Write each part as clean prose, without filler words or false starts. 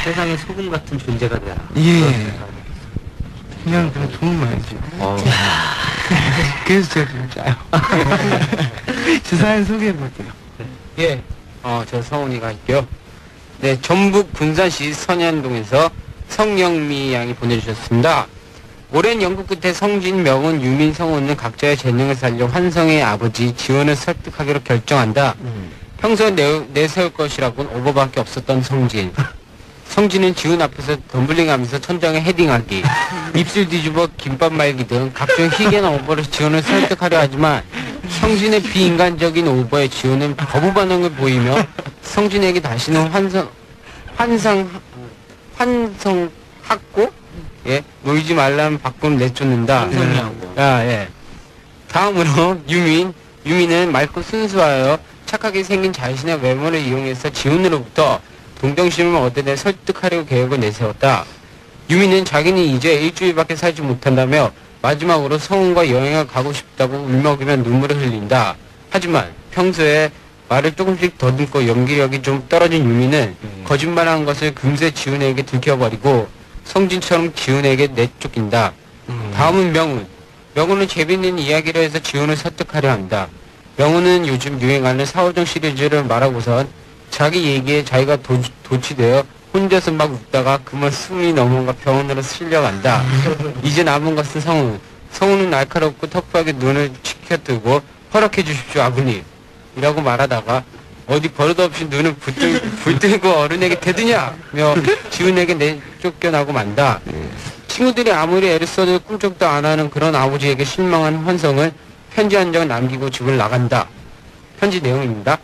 세상에 소금 같은 존재가 되라. 예. 그냥 돈을 많이 그래서 제가 진짜요. 제 사연 소개해볼게요. 예. 저 성훈이가 있고요. 네, 전북 군산시 선현동에서 성영미 양이 보내주셨습니다. 오랜 연구 끝에 성진, 명훈, 유민, 성훈은 각자의 재능을 살려 환성의 아버지 지훈을 설득하기로 결정한다. 평소에 내세울 것이라고는 오버밖에 없었던 성진. 성진은 지훈 앞에서 덤블링하면서 천장에 헤딩하기, 입술 뒤집어 김밥 말기 등 각종 희귀한 오버를 지훈을 설득하려 하지만 성진의 비인간적인 오버에 지훈은 거부 반응을 보이며 성진에게 다시는 환성하고 놀지 말라는 밖으로 내쫓는다. 환성이하고. 예. 다음으로 유민은 맑고 순수하여 착하게 생긴 자신의 외모를 이용해서 지훈으로부터 동정심을 얻어내 설득하려고 계획을 내세웠다. 유민은 자기는 이제 일주일밖에 살지 못한다며 마지막으로 성훈과 여행을 가고 싶다고 울먹이며 눈물을 흘린다. 하지만 평소에 말을 조금씩 더듬고 연기력이 좀 떨어진 유민은 거짓말한 것을 금세 지훈에게 들켜버리고 성진처럼 지훈에게 내쫓긴다. 다음은 명훈은 재밌는 이야기를 해서 지훈을 설득하려 한다. 명훈은 요즘 유행하는 사오정 시리즈를 말하고선 자기 얘기에 자기가 도취되어 혼자서 막 웃다가 그만 숨이 넘어가 병원으로 실려간다. 이제 남은 것은 성훈은 날카롭고 터프하게 눈을 치켜뜨고 허락해 주십시오 아버님 이라고 말하다가 어디 버릇없이 눈을 불들고 어른에게 대드냐며 지훈에게 내쫓겨나고 만다. 친구들이 아무리 애를 써도 꿈쩍도 안 하는 그런 아버지에게 실망한 환성은 편지 한 장 남기고 집을 나간다. 편지 내용입니다.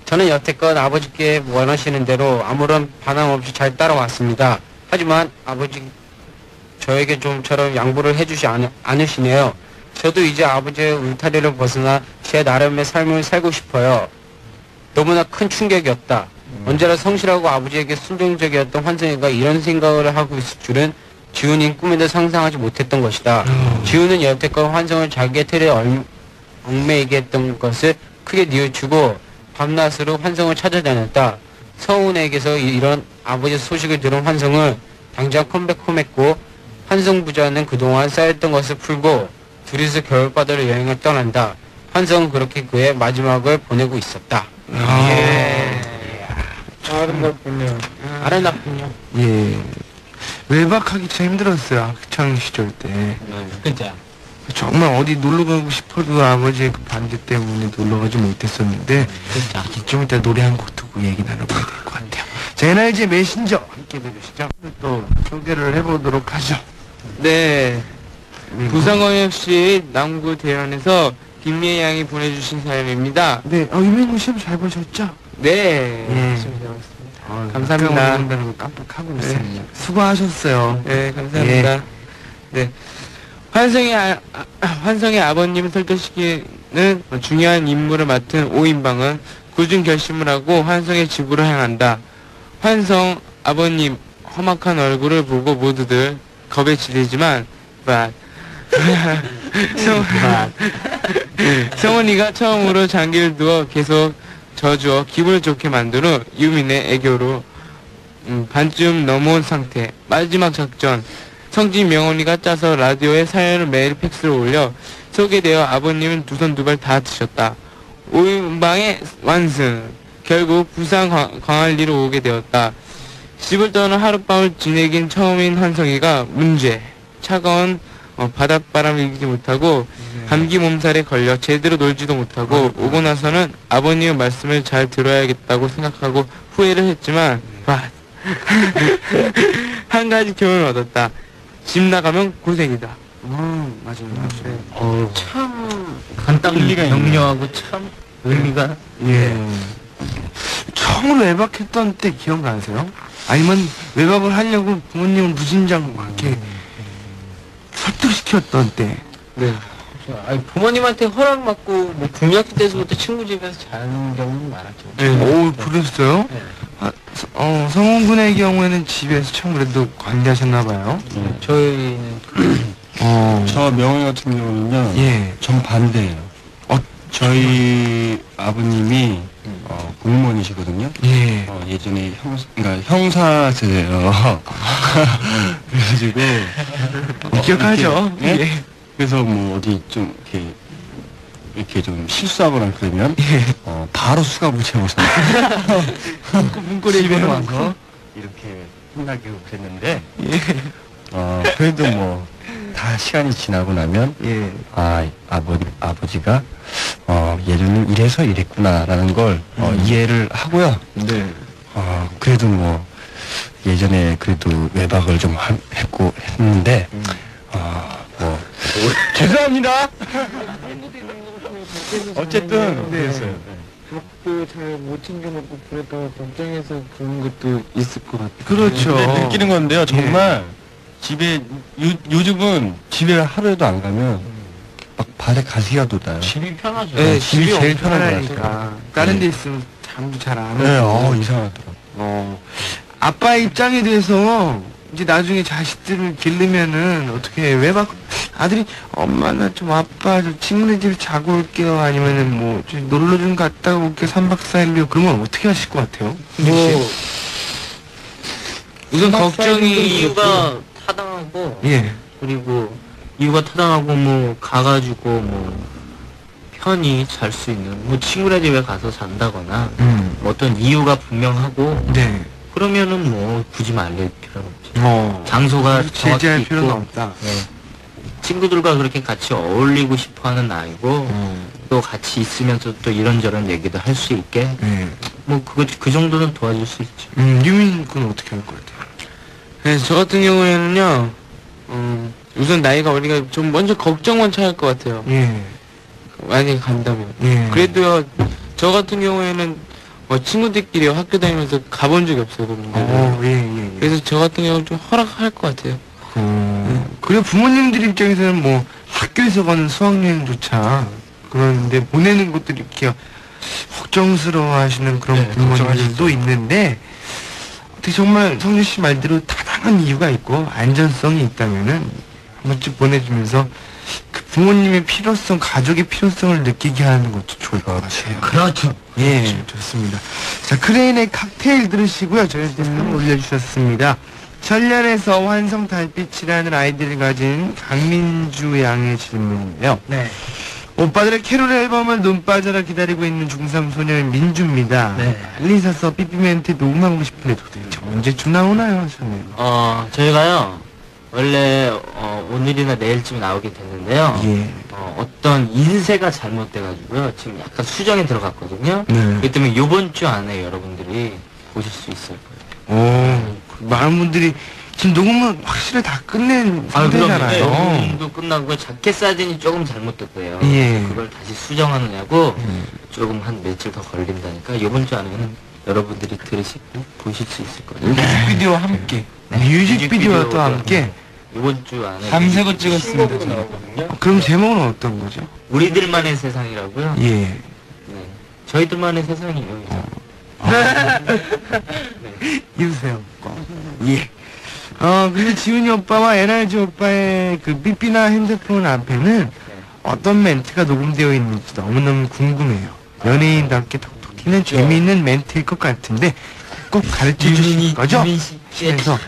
저는 여태껏 아버지께 원하시는 대로 아무런 반항 없이 잘 따라왔습니다. 하지만 아버지 저에게 좀처럼 양보를 해주지 않으시네요. 저도 이제 아버지의 울타리를 벗어나 제 나름의 삶을 살고 싶어요. 너무나 큰 충격이었다. 언제나 성실하고 아버지에게 순종적이었던 환성이가 이런 생각을 하고 있을 줄은 지훈이 꿈에도 상상하지 못했던 것이다. 지훈은 여태껏 환성을 자기의 틀에 얽매이게 했던 것을 크게 뉘우치고 밤낮으로 환성을 찾아다녔다. 성훈에게서 이런 아버지 소식을 들은 환성은 당장 컴백홈했고 환성 부자는 그동안 쌓였던 것을 풀고 둘이서 겨울바다로 여행을 떠난다. 환성은 그렇게 그의 마지막을 보내고 있었다. 아름답군요. 예. 외박하기 참 힘들었어요. 학창 시절 때. 진짜. 정말 어디 놀러 가고 싶어도 아버지의 그 반대 때문에 놀러 가지 못했었는데, 진짜. 좀 이따 노래 한 곡 듣고 얘기 나눠봐야 될 것 같아요. 자, NRG 메신저 함께 해주시죠. 또 소개를 해보도록 하죠. 네. 부산광역시 남구 대연에서 김미애 양이 보내주신 사연입니다. 네, 유민구 시험 잘 보셨죠? 네. 감사합니다. 온다는 거 깜빡하고 있었네요. 수고하셨어요. 네, 감사합니다. 네. 환성의 아버님을 설득시키는 중요한 임무를 맡은 오인방은 굳은 결심을 하고 환성의 집으로 향한다. 환성 아버님 험악한 얼굴을 보고 모두들 겁에 질리지만 성훈이가 처음으로 장기를 두어 계속 져주어 기분을 좋게 만든 후 유민의 애교로 반쯤 넘어온 상태. 마지막 작전. 성진 명훈이가 짜서 라디오에 사연을 매일 팩스로 올려 소개되어 아버님은 두 손 두 발 다 드셨다. 오인방의 완승. 결국 부산 광안리로 오게 되었다. 집을 떠나 하룻밤을 지내긴 처음인 환성이가 문제. 차가운 바닷바람을 이기지 못하고 감기 몸살에 걸려 제대로 놀지도 못하고 오고 나서는 아버님의 말씀을 잘 들어야겠다고 생각하고 후회를 했지만 한 가지 교훈을 얻었다. 집 나가면 고생이다. 맞아요. 참 간단하게 명료하고 참 의미가. 예. 처음으로 외박했던 때 기억나세요? 아니면 외박을 하려고 부모님을 무진장 막 이렇게 설득시켰던 때. 네. 아니, 부모님한테 허락 받고 뭐 중학교 때부터 친구 집에서 자는 경우는 많았죠. 네. 오, 그랬어요? 네. 성훈 군의 경우에는 집에서 참 그래도 관리하셨나봐요. 저희는 저 명훈이 같은 경우는요. 예. 전 반대예요. 저희 아버님이 공무원이시거든요. 예. 예전에 그러니까 형사세요. 그래가지고 기억하죠? 이렇게, 예. 그래서 뭐 어디 좀 이렇게 좀 실수하거나 그러면 예. 바로 수갑을 채워서 문고리에 집에 와서. 와서 이렇게 혼나게 그랬는데 예. 그래도 뭐 다 시간이 지나고 나면 예. 아버지가 예전에 이래서 이랬구나라는 걸 이해를 하고요. 네. 그래도 뭐 예전에 그래도 외박을 좀 했는데 뭐 죄송합니다. 어쨌든 네. 그랬어요. 밥도 잘 못 챙겨먹고 그랬다가 걱정해서 그런 것도 있을 것 같아요. 그렇죠. 근데 느끼는 건데요. 정말 집에 요즘은 집에 하루에도 안 가면 막 발에 가시가 돋아요. 집이 편하죠. 네, 집이 집이 제일 제일 편한 것 편하니까. 다른 데 있으면 잠도 잘 안 오고. 네, 이상하더라고. 아빠 입장에 대해서 이제 나중에 자식들을 기르면은 어떻게 외박 아들이 엄마 나 좀 아빠 저 친구네 집 자고 올게요 아니면은 뭐 좀 놀러 좀 갔다 올게 3박 4일로 그러면 어떻게 하실 것 같아요? 뭐 우선 걱정이 이유가 이유가 타당하고 예. 그리고 이유가 타당하고 뭐 가가지고 뭐 편히 잘 수 있는 뭐 친구네 집에 가서 잔다거나 뭐 어떤 이유가 분명하고 네. 그러면은 뭐 굳이 말릴 필요는 없죠. 장소가 제재할 정확히 필요는 있고 없다. 네. 친구들과 그렇게 같이 어울리고 싶어하는 나이고 또 같이 있으면서 또 이런저런 얘기도 할 수 있게 네. 뭐 그 정도는 도와줄 수 있죠. 유민 군은 어떻게 할 것 같아요? 네, 저 같은 경우에는요, 우선 나이가 어리니까 좀 먼저 걱정 먼저 할 것 같아요. 예. 만약에 간다면. 예. 그래도요, 저 같은 경우에는 친구들끼리 학교 다니면서 가본 적이 없어요, 그런 데. 예. 그래서 저 같은 경우는 좀 허락할 것 같아요. 그리고 부모님들 입장에서는 뭐 학교에서 가는 수학여행조차 그런데 보내는 것들이 이렇게 걱정스러워 하시는 그런 네, 부모님들도 있는데 어떻게 정말 성준 씨 말대로 타당한 이유가 있고 안전성이 있다면은 한 번쯤 보내주면서 그 부모님의 필요성, 가족의 필요성을 느끼게 하는 것도 좋을 것 같아요. 그렇죠. 예, 좋습니다. 자, 크레인의 칵테일 들으시고요. 저희한테 상 올려주셨습니다. 천년에서 환성 달빛이라는 아이디를 가진 강민주 양의 질문인데요. 네. 오빠들의 캐롤 앨범을 눈 빠져라 기다리고 있는 중3 소년 민주입니다. 네. 빨리 사서 삐삐멘트 녹음하고 싶은데 도대체 언제쯤 나오나요? 하셨네요. 저희가요, 원래, 오늘이나 내일쯤 나오게 됐는데요. 예. 어떤 인쇄가 잘못돼가지고요. 지금 약간 수정에 들어갔거든요. 네. 그렇기 때문에 요번 주 안에 여러분들이 보실 수 있을 거예요. 많은 분들이 지금 녹음은 확실히 다 끝낸 상태잖아요. 녹음도 끝나고 자켓 사진이 조금 잘못됐대요. 예. 그걸 다시 수정하느냐고 조금 한 며칠 더 걸린다니까 요번 주 안에는 여러분들이 들으시고 보실 수 있을 거예요. 뮤직비디오와 함께. 뮤직비디오와 또 함께. 요번 주 안에 밤새고 찍었습니다, 신곡으로 나오거든요. 그럼 제목은 어떤 거죠? 우리들만의 세상이라고요. 예. 네. 저희들만의 세상이에요. 이러세요. 예. 근데 지훈이 오빠와 NRG 오빠의 그 삐삐나 핸드폰 앞에는 어떤 멘트가 녹음되어 있는지 너무너무 궁금해요. 연예인답게 톡톡 튀는 재미있는 멘트일 것 같은데 꼭 가르쳐 주실 거죠? 유민 씨. 하면서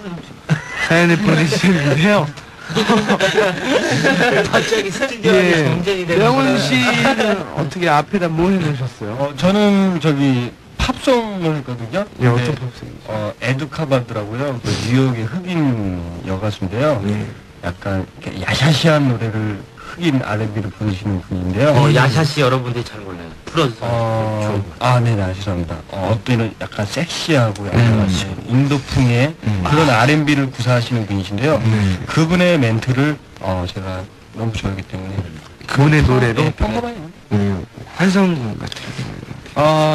사연을 보내주셨는데요. 갑자기 스튜디오에 예. 정전이 되는 명훈 거라. 씨는 어떻게 앞에다 뭘 해놓으셨어요? 저는 팝송을 했거든요. 예, 어떤 근데, 팝송이죠? 에두카바드라고요. 그 뉴욕의 흑인 여가수인데요. 예. 약간 이렇게 야샤시한 노래를 흑인 R&B를 부르시는 분인데요. 야샤씨 여러분들이 잘 몰라요. 풀어주세요. 네네, 죄송합니다. 어떤 약간 섹시하고 약간 인도풍의 그런 R&B를 구사하시는 분이신데요. 그분의 멘트를 제가 너무 좋아하기 때문에 그분의 노래로 평범해요. 환성군 같은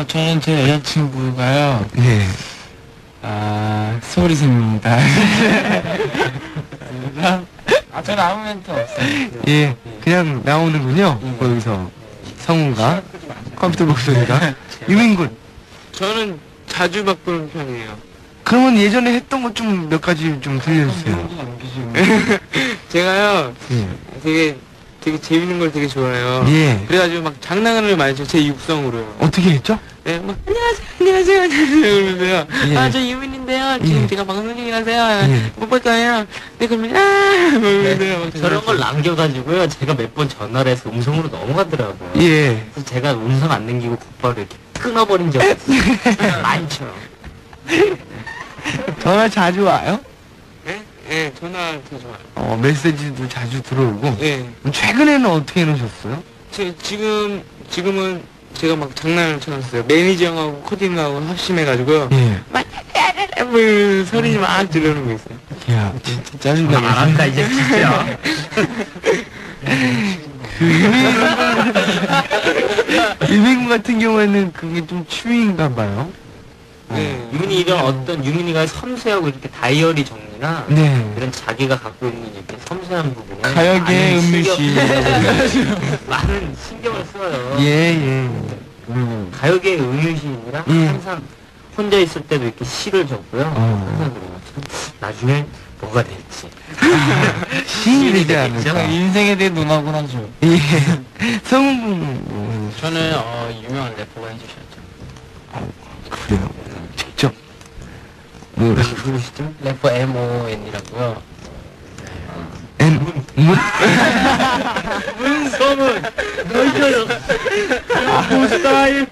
저는 제 여자친구가요, 네. 소리샘입니다. 저는 아무 멘트 없어요. 예, 그냥 나오는군요. 거기서 성우가 컴퓨터 목소리가 유민군. 저는 자주 바꾸는 편이에요. 그러면 예전에 했던 것 좀 몇 가지 좀 들려주세요. 제가요, 예. 되게 되게 재밌는 걸 되게 좋아해요. 예. 그래가지고 막 장난을 많이 쳐, 제 육성으로요. 어떻게 했죠? 네, 막, 안녕하세요, 그러면서요. 예. 아, 저 유민인데요. 지금 예. 제가 방송 중이라서요. 예. 못 볼 거예요. 네, 그러면, 그러면서요. 막 저런 걸 남겨가지고요. 제가 몇 번 전화를 해서 음성으로 넘어가더라고요. 예. 그래서 제가 음성 안 남기고 곧바로 이렇게 끊어버린 적이 있어요. 많죠. 전화 자주 와요? 네? 예, 전화 더 좋아요. 메시지도 자주 들어오고. 예. 최근에는 어떻게 해놓으셨어요? 지금은 제가 막 장난을 쳐놨어요. 매니저 형하고 코디님하고 합심해가지고요. 예. 막, 뭐, 소리 막 지르는 거 있어요. 야, 진짜 짜증나네. 안 한다, 이제 진짜. 유민군 같은 경우에는 그게 좀 취미인가 봐요. 네. 유민이 이런 어떤 유민이가 섬세하고 이렇게 다이어리 정리나 네. 이런 자기가 갖고 있는 이렇게 섬세한 부분에 가요계의 많은 은밀씨. 많은 신경을 써요. 예, 예. 가요계의 음유시인이라 예. 항상 혼자 있을 때도 이렇게 시를 적고요. 항상 그래요. 참, 나중에 뭐가 될지. 시인이 되지 않을까. 인생에 대해 논하곤 하죠. 예. 성우분은 뭐, 저는, 유명한 래퍼가 해주셨죠. 그래요. 직접. 뭐, 누구시죠? 래퍼 MON이라고요. 문서문 너희들 스타일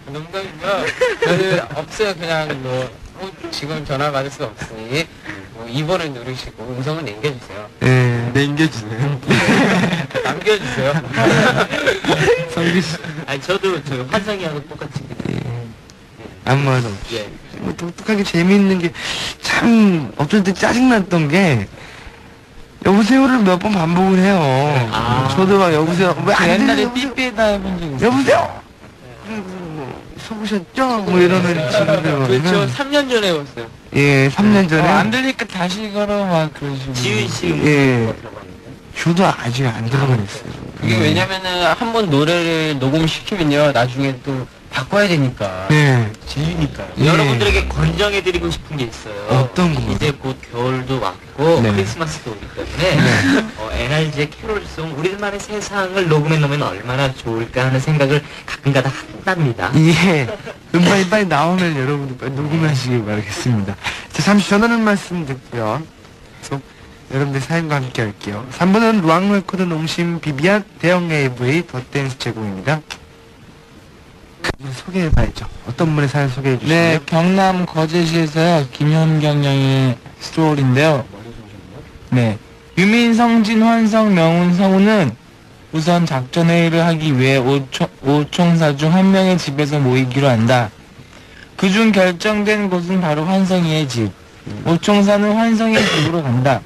농담이고요. 저는 없어요. 그냥 지금 전화 받을 수 없으니 2번을 누르시고 음성을 남겨주세요. 예, 남겨주세요. 남겨주세요. 성기씨. 아니 저도 저 환상이하고 똑같이 아무 말도 없이. 예. 뭐 독특하게 재미있는 게, 참, 어쩔 때 짜증났던 게, 여보세요를 몇 번 반복을 해요. 아. 저도 막 여보세요. 왜안 옛날에 들려요? 삐삐에다 해본 적 있어요. 여보세요! 그리고 뭐, 속으셨죠? 뭐 이러는 친구들 막. 그렇죠. 3년 전에 해봤어요. 예, 3년 전에. 안 들리니까 다시 걸어 막 그러시고. 지윤 씨 예. 들어봤는데 저도 아직 안 들어가겠어요. 그게 왜냐면은 한 번 노래를 녹음시키면요. 나중에 또 바꿔야 되니까. 네. 지유니까요. 예. 여러분들에게 권장해드리고 싶은 게 있어요. 어떤 거? 이제 곧 겨울도 왔고 네. 크리스마스도 오기 때문에 NRG의 캐롤송 우리들만의 세상을 녹음해 놓으면 얼마나 좋을까 하는 생각을 가끔가다 한답니다. 예. 음반이 빨리 나오면 여러분들 빨리 녹음하시길 바라겠습니다. 자, 잠시 전하는 말씀 듣고요. 계속 여러분들 사연과 함께 할게요. 3번은 루앙 레코드 농심 비비안 대형 AV 더 댄스 제공입니다. 소개해봐야죠. 어떤 분의 사연 소개해주시나요? 네, 경남 거제시에서요, 김현경 양의 스토리인데요. 네. 유민, 성진, 환성, 명훈, 성우는 우선 작전회의를 하기 위해 오총사 중 한 명의 집에서 모이기로 한다. 그중 결정된 곳은 바로 환성이의 집. 오총사는 환성이의 집으로 간다.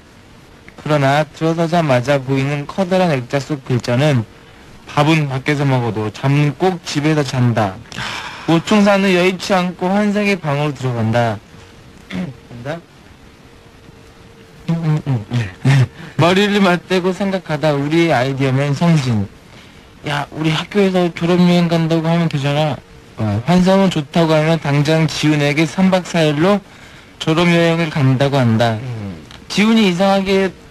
그러나 들어서자마자 보이는 커다란 액자 속 글자는 밥은 밖에서 먹어도 잠은 꼭 집에서 잔다. 오총사는 여의치 않고 환상의 방으로 들어간다. 간다? 머리를 맞대고 생각하다 우리의 아이디어면 성진. 야, 우리 학교에서 졸업여행 간다고 하면 되잖아. 환성은 좋다고 하면 당장 지훈에게 3박 4일로 졸업여행을 간다고 한다. 지훈이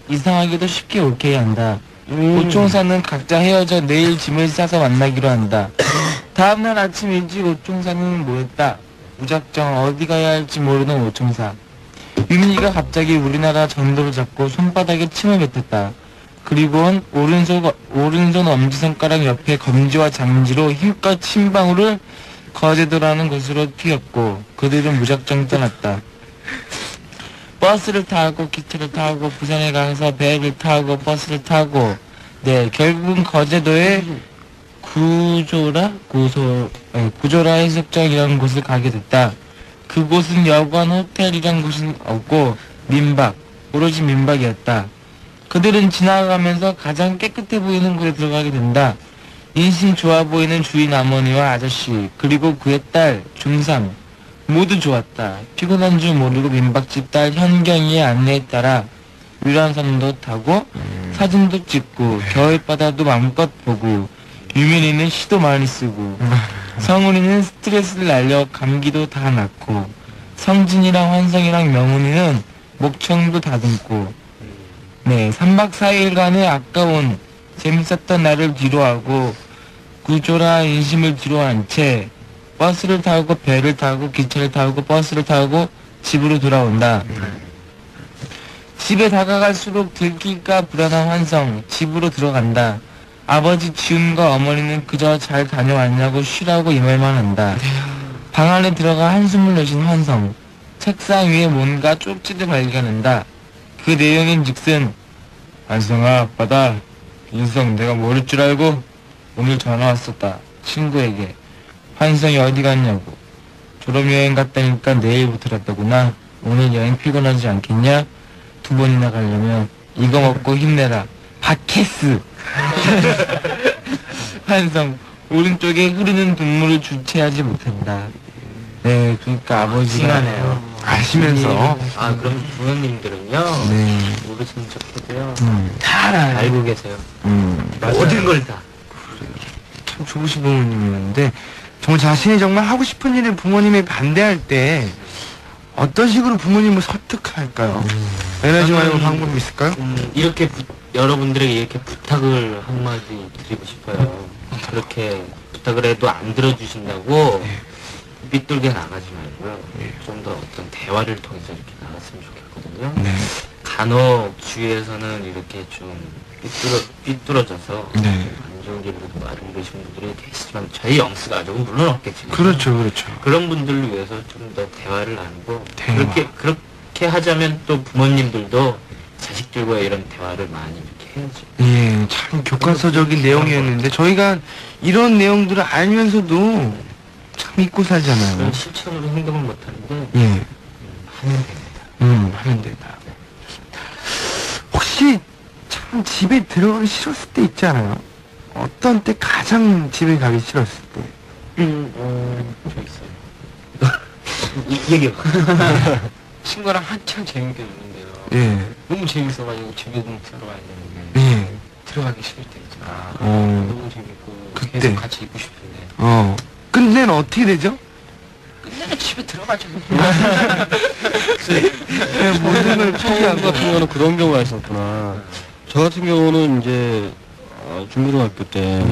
이상하게도 쉽게 오케이 한다. 오총사는 각자 헤어져 내일 짐을 싸서 만나기로 한다. 다음날 아침 일찍 오총사는 모였다. 무작정 어디 가야 할지 모르는 오총사. 유민이가 갑자기 우리나라 전도를 잡고 손바닥에 침을 뱉었다. 그리고 오른손 엄지손가락 옆에 검지와 장지로 힘껏 침방울을 거제도라는 곳으로 튀었고 그들은 무작정 떠났다. 버스를 타고 기차를 타고 부산에 가서 배를 타고 버스를 타고 결국은 거제도의 구조라 해수욕장이라는 곳을 가게 됐다. 그곳은 여관, 호텔이란 곳은 없고 오로지 민박이었다. 그들은 지나가면서 가장 깨끗해 보이는 곳에 들어가게 된다. 인심 좋아 보이는 주인 어머니와 아저씨 그리고 그의 딸 중3 모두 좋았다. 피곤한 줄 모르고 민박집 딸 현경이의 안내에 따라 유람선도 타고 사진도 찍고 겨울바다도 마음껏 보고 유민이는 시도 많이 쓰고 성훈이는 스트레스를 날려 감기도 다 낫고 성진이랑 환성이랑 명훈이는 목청도 다듬고 네, 3박 4일간의 아까운 재밌었던 날을 뒤로하고 구조라 인심을 뒤로한 채 버스를 타고 배를 타고 기차를 타고 버스를 타고 집으로 돌아온다. 집에 다가갈수록 들킬까 불안한 환성, 집으로 들어간다. 아버지 지훈과 어머니는 그저 잘 다녀왔냐고 쉬라고 이 말만 한다. 방 안에 들어가 한숨을 내쉰 환성, 책상 위에 뭔가 쪽지를 발견한다. 그 내용인 즉슨 환성아, 아빠다. 인성 내가 모를 줄 알고 오늘 전화 왔었다. 친구에게. 환성이 어디 갔냐고. 졸업여행 갔다니까 내일부터랬다구나. 오늘 여행 피곤하지 않겠냐? 2번이나 가려면 이거 먹고 힘내라. 바케스. 환성, 오른쪽에 흐르는 눈물을 주체하지 못한다. 네, 그러니까 아버지가 심하네요. 아시면서 아, 그럼 부모님들은요? 네. 모르시는 척해도요. 다 알아요. 알고 계세요. 맞아요. 모든 걸 다. 참 좋으신 부모님이었는데 정말 자신이 정말 하고 싶은 일을 부모님이 반대할 때 어떤 식으로 부모님을 설득할까요? 에너지 말고 방법이 있을까요? 이렇게 여러분들에게 이렇게 부탁을 한마디 드리고 싶어요. 그렇게 부탁을 해도 안 들어주신다고 삐뚤게 나가지 말고요. 좀 더 어떤 대화를 통해서 이렇게 나갔으면 좋겠거든요. 네. 간혹 주위에서는 이렇게 좀 삐뚤어져서 네. 안 좋은 길로 말씀드리신 분들이 계시지만 저희 영스 가족은 물론 없겠지만 그렇죠, 그렇죠. 그런 분들을 위해서 좀 더 대화를 나누고 대화. 그렇게 하자면 또 부모님들도 자식들과의 이런 대화를 많이 이렇게 해야죠. 예, 참 교과서적인 내용이었는데 저희가 이런 내용들을 알면서도 참 잊고 살잖아요. 그런 실천으로 행동을 못하는데 예, 하면 됩니다. 하면 된다. 혹시 참 집에 들어가기 싫었을 때 있지 않아요? 어떤 때 가장 집에 가기 싫었을 때? 저 있어요. 얘기해봐. 친구랑 한참 재밌게 노는데요. 예, 너무 재밌어가지고 집에 좀 들어가야 되는데 예, 들어가기 싫을 때 있잖아. 어, 너무 재밌고 그때. 계속 같이 있고 싶은데 끝내는 어떻게 되죠? 끝내면 집에 들어가죠. 그냥 모든 걸 친구 포기하고. 같은 경우는 그런 경우가 있었구나. 저 같은 경우는 이제 중고등학교 때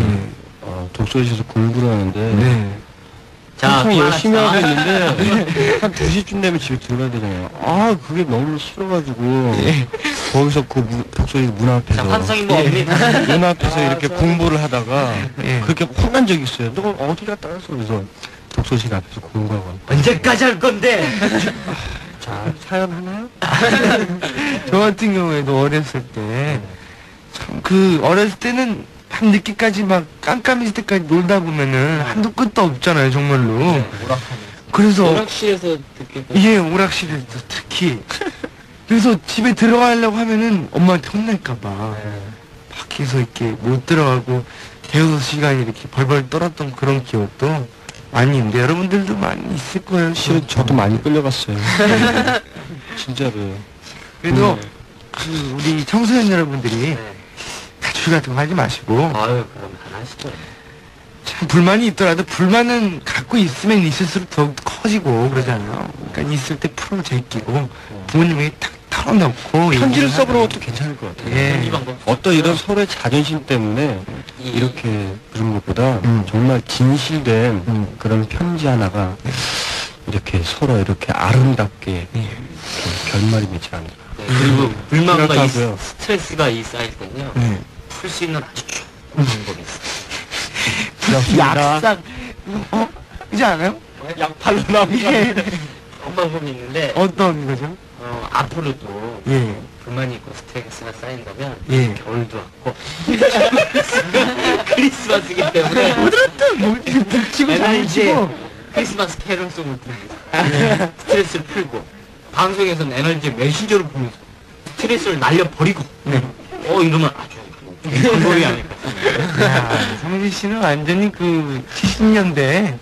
독서실에서 공부를 하는데 네. 자, 한창 열심히 하고 그만합시다. 있는데 한 2시쯤 되면 집에 들어가야 되잖아요. 아 그게 너무 싫어가지고 거기서 그 독서실 문 앞에서 자, 환성이 뭐 없니? 문 앞에서 이렇게 공부를 하다가 예. 그렇게 혼난 적이 있어요. 너 어디 갔다 왔어? 그래서 독서실 앞에서 공부하고 언제까지 할 건데? 자 사연 하나요? 저 같은 경우에도 어렸을 때, 참, 어렸을 때는 밤 늦게까지 막 깜깜해질 때까지 놀다 보면은 한도 끝도 없잖아요, 정말로. 그래서, 오락실에서 듣게 예, 오락실에서 특히. 그래서 집에 들어가려고 하면은 엄마한테 혼날까봐. 밖에서 이렇게 못 들어가고 대여섯 시간이 이렇게 벌벌 떨었던 그런 기억도 많이 있는데, 여러분들도 많이 있을 거예요. 실은 저도 많이 끌려갔어요. 진짜로요. 그래도, 우리 청소년 여러분들이 네. 가출 같은 거 하지 마시고, 아유, 그럼 안 하시죠. 참 불만이 있더라도 불만은 갖고 있으면 있을수록 더욱 커지고 그러잖아요. 그러니까 있을 때 풀어 제끼고 부모님에게 탁 털어놓고 편지를 얘기를 써보는 하고. 것도 괜찮을 것 같아요. 예. 이 방법. 어떤 이런 서로의 자존심 때문에 이렇게 그런 것보다 정말 진실된 그런 편지 하나가 이렇게 서로 이렇게 아름답게 이렇게 결말이 맺지 않을까. 네, 그리고 불만과 이 생각하고요. 스트레스가 쌓일 때는요. 네. 풀 수 있는 아주 좋은 방법이 있어요. 약삭 그지 않아요? 양팔로 나옵니다. 예. 그런 방법이 있는데 어떤 거죠? 앞으로도 예. 불만이 있고 스트레스가 쌓인다면 예. 겨울도 왔고 크리스마스이기 때문에 뭐 이렇게 북치고 애는 이제 장치고 크리스마스 캐롤송을 부릅니다. 스트레스를 풀고 방송에서는 에너지 메신저를 보면서 스트레스를 날려버리고 이러면 아주 방법이 아닐까. 야, 성진 씨는 완전히 70년대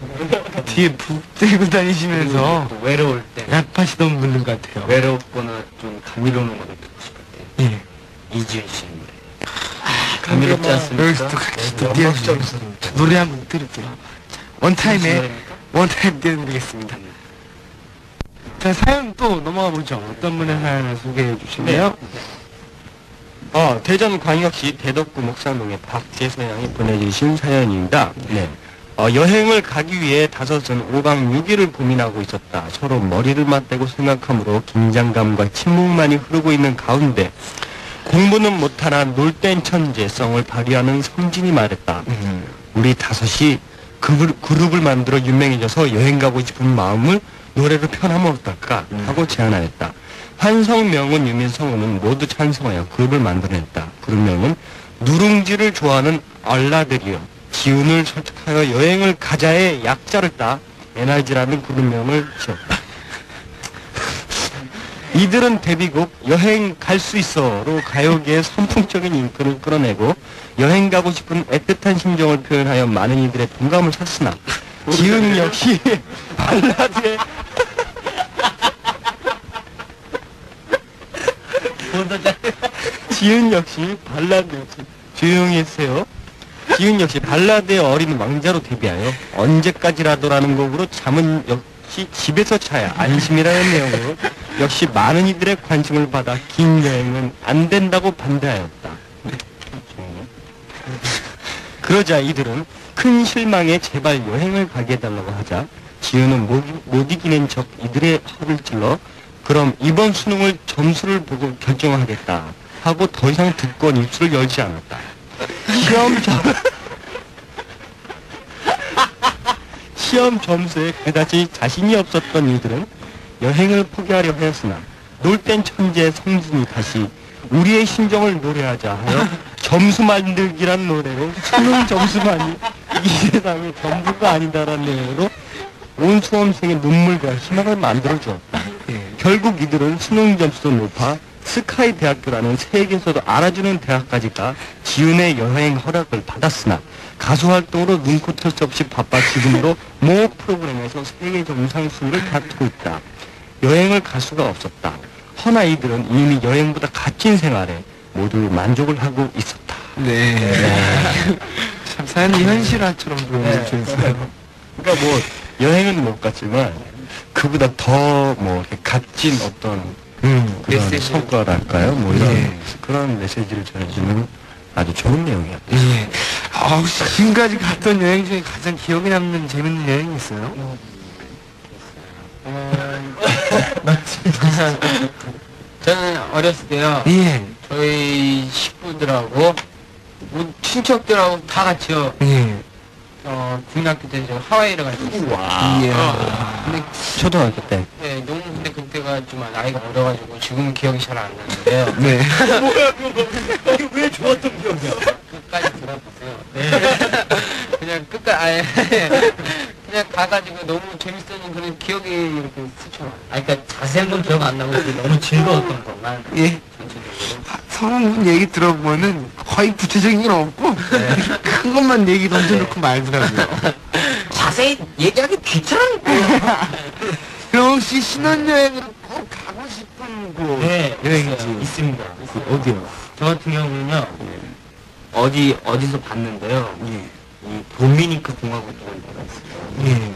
뒤에 북대고 다니시면서 또 외로울 때 약하시던 분들 같아요. 외롭거나 좀 감미로운 노래 듣고 싶을 때 예. 이지은 씨 노래 감미롭지 않습니까? 여기서 또 같이 또 띄워주세요. 노래 한 곡 들을게요. 원타임에 원타임 띄워드리겠습니다. 자, 사연 또 넘어가 보죠. 어떤 분의 사연을 소개해 주실래요? 대전광역시 대덕구 목산동의 박재서 양이 보내주신 사연입니다. 네. 여행을 가기 위해 다섯은 5박 6일을 고민하고 있었다. 서로 머리를 맞대고 생각하므로 긴장감과 침묵만이 흐르고 있는 가운데 공부는 못하나 놀 땐 천재성을 발휘하는 성진이 말했다. 우리 다섯이 그룹을 만들어 유명해져서 여행 가고 싶은 마음을 노래로 표현하면 어떨까 하고 제안하였다. 환성명은 유민성우는 모두 찬성하여 그룹을 만들어냈다. 그룹명은 누룽지를 좋아하는 얼라들이여 지훈을 설득하여 여행을 가자의 약자를 따 NRG라는 그룹명을 지었다. 이들은 데뷔곡 여행 갈 수 있어로 가요계의 선풍적인 인기를 끌어내고 여행 가고 싶은 애틋한 심정을 표현하여 많은 이들의 동감을 샀으나 지훈 역시 발라드에 지훈 역시 조용히 했어요. 지훈 역시 발라드의 어린 왕자로 데뷔하여 언제까지라도라는 곡으로 잠은 역시 집에서 자야 안심이라는 내용으로 역시 많은 이들의 관심을 받아 긴 여행은 안 된다고 반대하였다. 그러자 이들은 큰 실망에 제발 여행을 가게 해달라고 하자 지훈은 못 이기는 척 이들의 허를 찔러 그럼 이번 수능을 점수를 보고 결정하겠다 하고 더 이상 듣건 입술을 열지 않았다. 시험 점수에 그다지 자신이 없었던 이들은 여행을 포기하려 하였으나 놀 땐 천재 성진이 다시 우리의 심정을 노래하자 하여 점수 만들기란 노래로 수능 점수만이 이 세상의 전부가 아니다라는 내용으로 온 수험생의 눈물과 희망을 만들어주었다. 결국 이들은 수능 점수도 높아 스카이 대학교라는 세계에서도 알아주는 대학까지 가 지훈의 여행 허락을 받았으나 가수 활동으로 눈코 뜰 수 없이 바빠 지금도 모 프로그램에서 세계 정상 순위를 다투고 있다. 여행을 갈 수가 없었다. 허나 이들은 이미 여행보다 값진 생활에 모두 만족을 하고 있었다. 네. 참 사연이 현실화처럼 보여주셨어요. 그러니까 뭐 여행은 못 갔지만 그보다 더 뭐 값진 어떤 그런 메시지. 성과랄까요? 뭐 이런 그런 메시지를 전해주는 아주 좋은 내용이었다. 예. 혹시 지금까지 갔던 여행 중에 가장 기억에 남는 재밌는 여행이 있어요? 저는 어렸을 때요. 예. 저희 식구들하고 뭐 친척들하고 다 같이요. 예. 국민학교 때 제가 하와이를 갔었어요. 와. 예. 근데 초등학교 때. 네, 너무 근데 그때가 좀 나이가 어려가지고 지금은 기억이 잘 안 나는데요. 네. 이게 왜 좋았던 기억이야? 끝까지 들어보세요. 네. 그냥 끝까지 아예 그냥 가가지고 너무 재밌었는 그런 기억이 이렇게 스쳐. 그러니까 자세한 건 기억 안 나고 너무 즐거웠던 것만 예. 전체적으로. 성우분 얘기 들어보면은 거의 구체적인 건 없고 큰 것만 얘기 던져놓고 말더라고요. 자세히 얘기하기 귀찮으니까. 그럼 혹시 신혼여행으로 꼭 가고 싶은 곳 네, 여행지 있습니다. 어디요? 저 같은 경우는요, 어디서 봤는데요. 예. 이 도미니카 공화국이라는 데가 있어요. 예.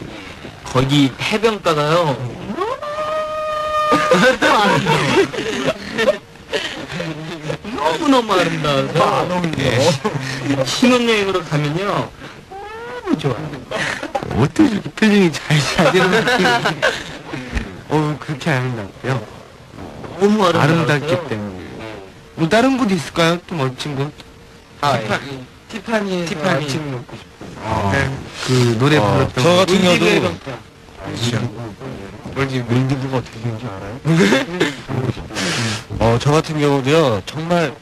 거기 해변가가요. 너무너무 아름다워서 신혼여행으로 가면요 너무 좋아요. 어떻게 이렇게 표정이 잘 되는 그렇게 아름답고요. 너무 아름답기 때문에. 뭐 다른 곳 있을까요? 또 멋진 곳? 티파니에서 티파니. 아침 먹고 싶어요. 네. 그 노래 불렀던 저 같은 몰디브 경우도 해변가. 몰디브가 어떻게 되는지 알아요? 저 같은 경우도요 정말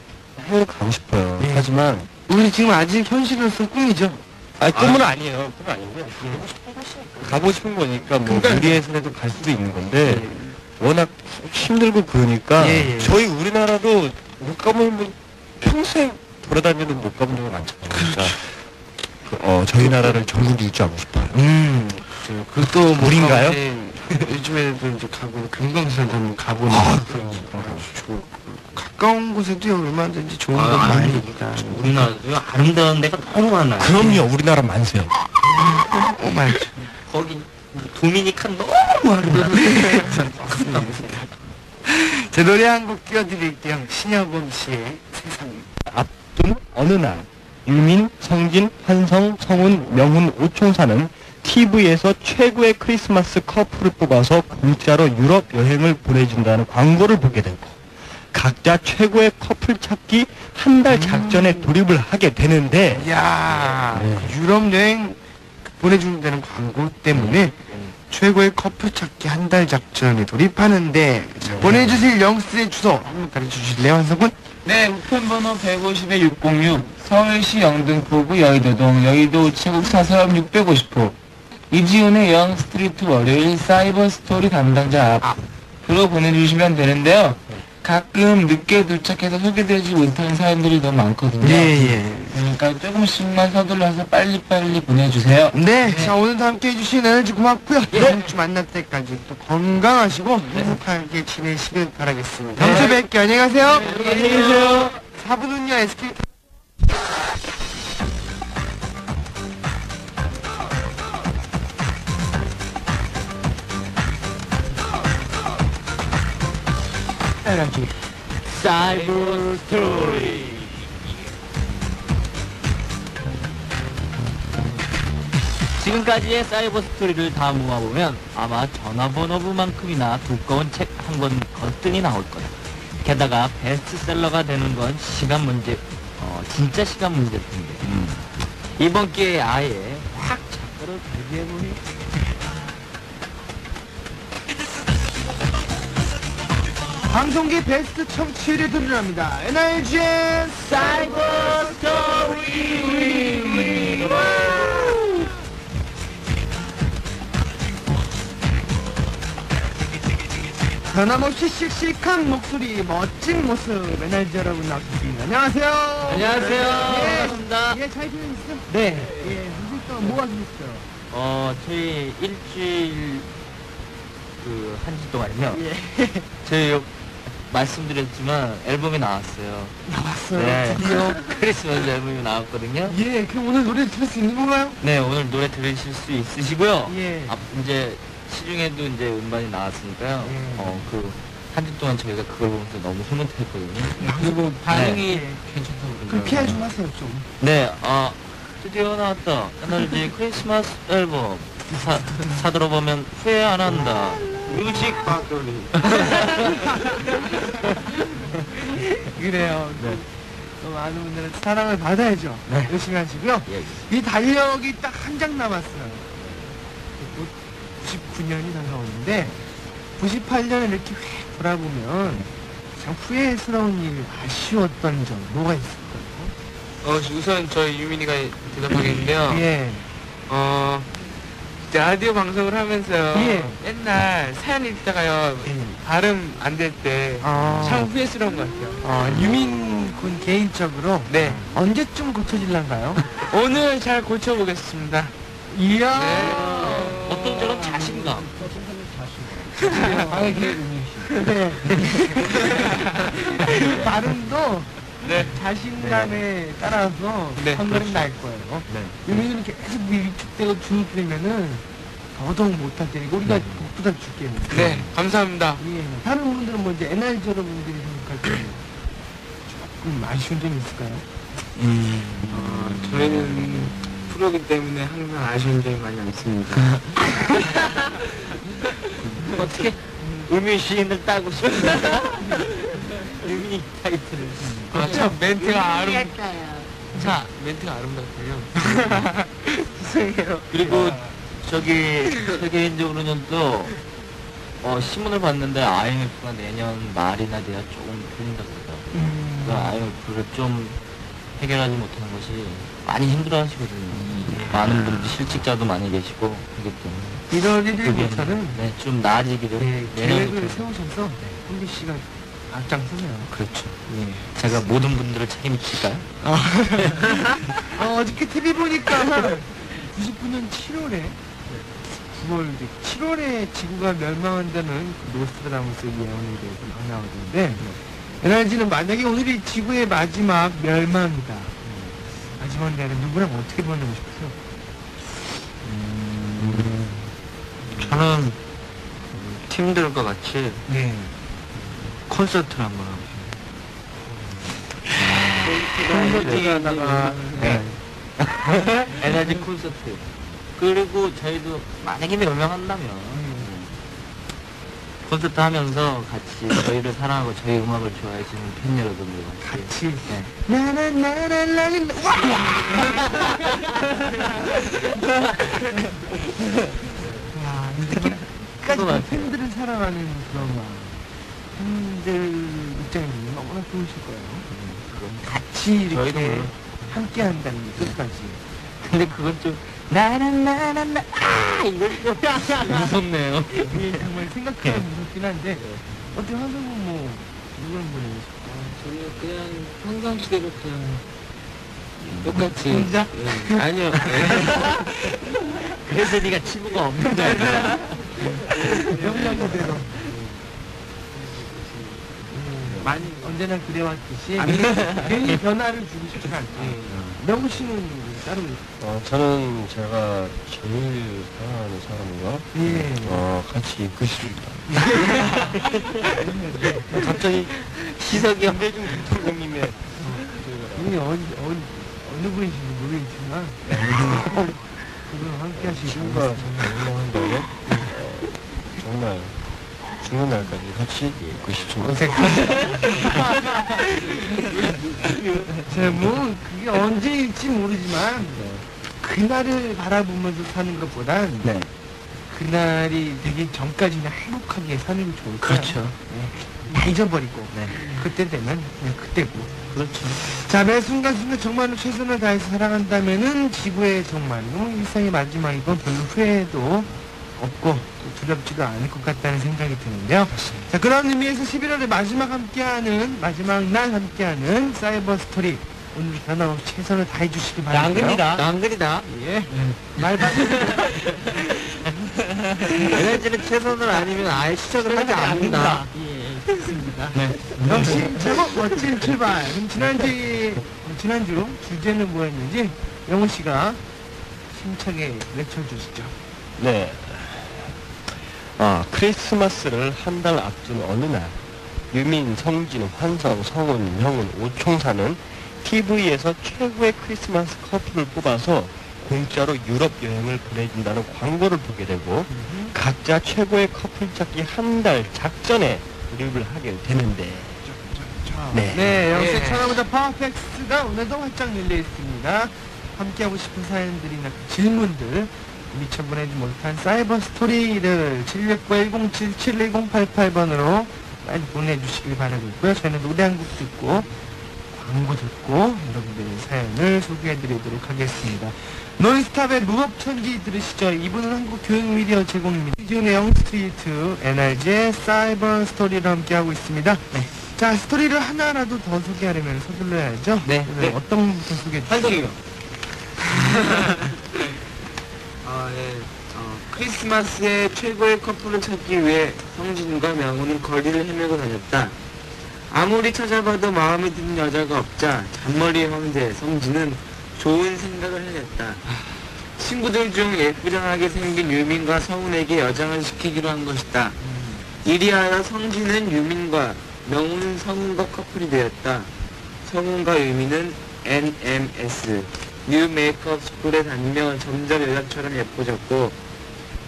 해외를 가고 싶어요. 예. 하지만 우리 지금 아직 현실로서 꿈이죠? 꿈은 아니에요. 꿈은 아닌데 가고 싶은 거니까 뭐 무리해서라도 갈 수도 있는 건데 워낙 힘들고 그러니까 예, 예. 저희 우리나라도 못 가면 뭐 평생 돌아다녀도 못 가본 적이 많잖아요. 그러니까 저희 나라를 전국 일주하고 싶어요. 그것도 물인가요? 요즘에도 이제 가고 금강산 한번 가보는 좋고 가까운 곳에도 얼마든지 좋은 곳 많이 있다. 우리나라도요 아름다운 데가 너무 많아요. 그럼요, 우리나라 만세요. 맞죠. 거기 도미니카 너무 아름다워요. 제 노래 한 곡 띄워드릴게요. 신여범 씨의 세상에. 앞둔 어느 날 유민, 성진, 환성, 성훈, 명훈, 오총사는 TV에서 최고의 크리스마스 커플을 뽑아서 공짜로 유럽 여행을 보내준다는 광고를 보게 되고 각자 최고의 커플 찾기 한 달 작전에 돌입을 하게 되는데 이야, 네. 유럽 여행 보내준다는 광고 때문에 최고의 커플 찾기 한 달 작전에 돌입하는데 자, 보내주실 영수의 주소 한번 가르쳐주실래요, 한석훈? 네, 우편번호 150에 606, 서울시 영등포구 여의도동, 여의도 우체국 사서역 650호, 이지훈의 영 스트리트 월요일 사이버 스토리 담당자 앞으로 보내주시면 되는데요. 가끔 늦게 도착해서 소개되지 못하는 사연들이 너무 많거든요. 예. 그러니까 조금씩만 서둘러서 빨리빨리 보내주세요. 네, 자, 오늘도 함께 해주신 에너지 고맙고요. 다음 주 만날 때까지 또 건강하시고 행복하게 지내시길 바라겠습니다. 다음 주에 뵐게요. 안녕히 가세요. 안녕히 계세요. 4분은요, SK 에너지 사이버 스토리. 지금까지의 사이버 스토리를 다 모아보면 아마 전화번호부만큼이나 두꺼운 책 한 권 거뜬히 나올 거다. 게다가 베스트셀러가 되는 건 시간 문제, 진짜 시간 문제일 텐데. 이번 기회에 아예 확 작가로 데뷔해보니. 방송계 베스트 청취율에 도전합니다. NRG의 사이버 스토리. 변함없이 씩씩한 목소리, 멋진 모습, NRG 여러분 나오셨습니다. 안녕하세요. 안녕하세요. 예. 반갑습니다. 예, 잘 지내셨어요? 네. 예, 무슨 동안 뭐 하셨어요? 저희 일주일, 한 주 동안요. 예. 저희 말씀드렸지만 앨범이 나왔어요. 나왔어요. 네. 드디어. 크리스마스 앨범이 나왔거든요. 예, 그럼 오늘 노래 들을 수 있는 건가요? 네, 오늘 노래 들으실 수 있으시고요. 예. 이제 시중에도 이제 음반이 나왔으니까요. 예. 한 주 동안 저희가 그걸 보면서 너무 흐뭇했거든요. 그리고 반응이 네. 괜찮다고 그럼 그러더라고요. PR 좀 하세요, 좀. 네, 드디어 나왔다. NRG 크리스마스 앨범. 사들어보면 후회 안 한다. 뮤직 박돌리. 그래요. 네. 또 많은 분들은 사랑을 받아야죠. 네. 열심히 하시고요. 예. 이 달력이 딱 한 장 남았어요. 곧 99년이 다가오는데 98년을 이렇게 휙 돌아보면 참 후회스러운 일, 아쉬웠던 점 뭐가 있을까요? 우선 저희 유민이가 대답하겠는데요. 예. 라디오 방송을 하면서요. 예. 옛날 사연 읽다가요. 발음 안 될 때 참 후회스러운 것 같아요. 유민 군 개인적으로 네. 언제쯤 고쳐질란가요? 오늘 잘 고쳐보겠습니다. 이야. 네. 어떤 저런 자신감. 방해 기회 음식. 네. 발음도 네. 자신감에 따라서 네, 한 걸음 날 거예요. 유민이는 계속 위축되고 주눅되면은 더더욱 못할 테니까 우리가 복부다 줄게요. 네, 감사합니다. 예. 다른 분들은 뭐 이제 NRG 여러분들이 생각할 때 조금 아쉬운 점이 있을까요? 저희는 프로기 때문에 항상 아쉬운 점이 많이 있습니다. 어떻게 음유 시인을 따고 싶다. 유미 타이틀을. 참 멘트가 자, 멘트가 아름답군요. 죄송해요. 그리고 저기 세계인적으로는 또 신문을 봤는데 IMF가 내년 말이나 돼야 조금 풀린다고 그러더라고요. 그 IMF를 좀 해결하지 못하는 것이 많이 힘들어하시거든요. 많은 분들 실직자도 많이 계시고 그렇기 때문에 1월 1일부터는 네, 좀 나아지기를 계획을 내년부터. 세우셔서 홍기 씨가 앞장서세요. 그렇죠. 제가 모든 분들을 책임질까요? 어저께 TV 보니까 99년 7월에 9월 7월에 지구가 멸망한다는 그 노스트라다무스의 예언에 대해서 막 나오던데 NRG는 만약에 오늘이 지구의 마지막 멸망이다. 마지막 날에 누구랑 어떻게 보내고 싶으세요? 저는 팀들과 같이 네. 콘서트를 한번 하고 싶어요. 콘서트가 하다가 네. 에너지 콘서트. 그리고 저희도 만약에 명명한다면 콘서트 하면서 같이 저희를 사랑하고 저희 음악을 좋아해주는 팬 여러분들과 같이 네. 나나나나나나 와 이렇게까지 팬들을 사랑하는 그런 마음 팬들 입장에서는 너무나 좋으실 거예요. 같이 이렇게 저희도 물론. 함께 한다는 게 끝까지. 근데 그건 좀 나나나나나 이걸 좀 무섭네요. 이게 정말 생각하면 무섭긴 한데 어떻게 하서는 뭐 이걸 보내고 저는 그냥 평상시대로 그냥 똑같이 혼자? 아니요. 그래서 네가 친구가 없는 줄 알잖아. 명령 그대로 많이 언제나 그래왔듯이 괜히 변화를 주고 싶지 않다. 명우 씨는 따로 저는 제가 제일 사랑하는 사람과 예. 같이 있고 싶습니다. 갑자기 시석이 형. 김대중 대통령님의 이게 어느 분이신지 모르겠지만 그럼 함께 하시고 친구가 정말 올라간다면 정말 죽는 날까지 같이 있고 싶습니다. 뭐 그게 언제일지 모르지만 그날을 바라보면서 사는 것보단 네. 그날이 되기 전까지는 행복하게 사는 게 좋을 거예요. 그렇죠. 다 잊어버리고 네. 그때 되면 그냥 그때고. 그렇죠. 자, 매 순간순간 정말로 최선을 다해서 살아간다면은 지구의 정말 일상의 마지막이고 별로 후회도 없고 두렵지도 않을 것 같다는 생각이 드는데요. 자, 그런 의미에서 11월에 마지막 날 함께하는 사이버 스토리 오늘 변함없이 최선을 다해주시기 바랍니다. 낭글이다. 예. 말반. 에너지는 최선을 아니면 아예 시작을 하지 않는다. 예, 그렇습니다. 역시 제목 멋진 출발. 그럼 지난주 주제는 뭐였는지 영호 씨가 힘차게 외쳐주시죠. 네. 크리스마스를 한 달 앞둔 어느 날, 유민, 성진, 환성, 성훈, 형은, 오총사는 TV에서 최고의 크리스마스 커플을 뽑아서 공짜로 유럽 여행을 보내준다는 광고를 보게 되고, 각자 최고의 커플 찾기 한 달 작전에 돌입을 하게 되는데, 네, 영세 천하보다 파워팩스가 오늘도 활짝 열려 있습니다. 함께하고 싶은 사연들이나 그 질문들 미처 보내지 못한 사이버 스토리를 769-1077-1088번으로 많이 보내주시길 바라고 있고요. 저희는 노래 한 곡 듣고 광고 듣고 여러분들의 사연을 소개해드리도록 하겠습니다. 논스탑의 무법천지 들으시죠. 이분은 한국 교육미디어 제공입니다. 이준의 영스트리트 NRG의 사이버 스토리를 함께하고 있습니다. 네. 자, 스토리를 하나라도 더 소개하려면 서둘러야죠. 네. 오늘 네. 어떤 분부터 소개해 주시죠? 한석이요. 크리스마스에 최고의 커플을 찾기 위해 성진과 명호는 거리를 헤매고 다녔다. 아무리 찾아봐도 마음에 드는 여자가 없자 잔머리의 황제 성진은 좋은 생각을 해냈다. 친구들 중 예쁘장하게 생긴 유민과 성훈에게 여장을 시키기로 한 것이다. 이리하여 성진은 유민과, 명훈은 성훈과 커플이 되었다. 성훈과 유민은 NMS 뉴 메이크업 스쿨에 다니며 점점 여자처럼 예뻐졌고,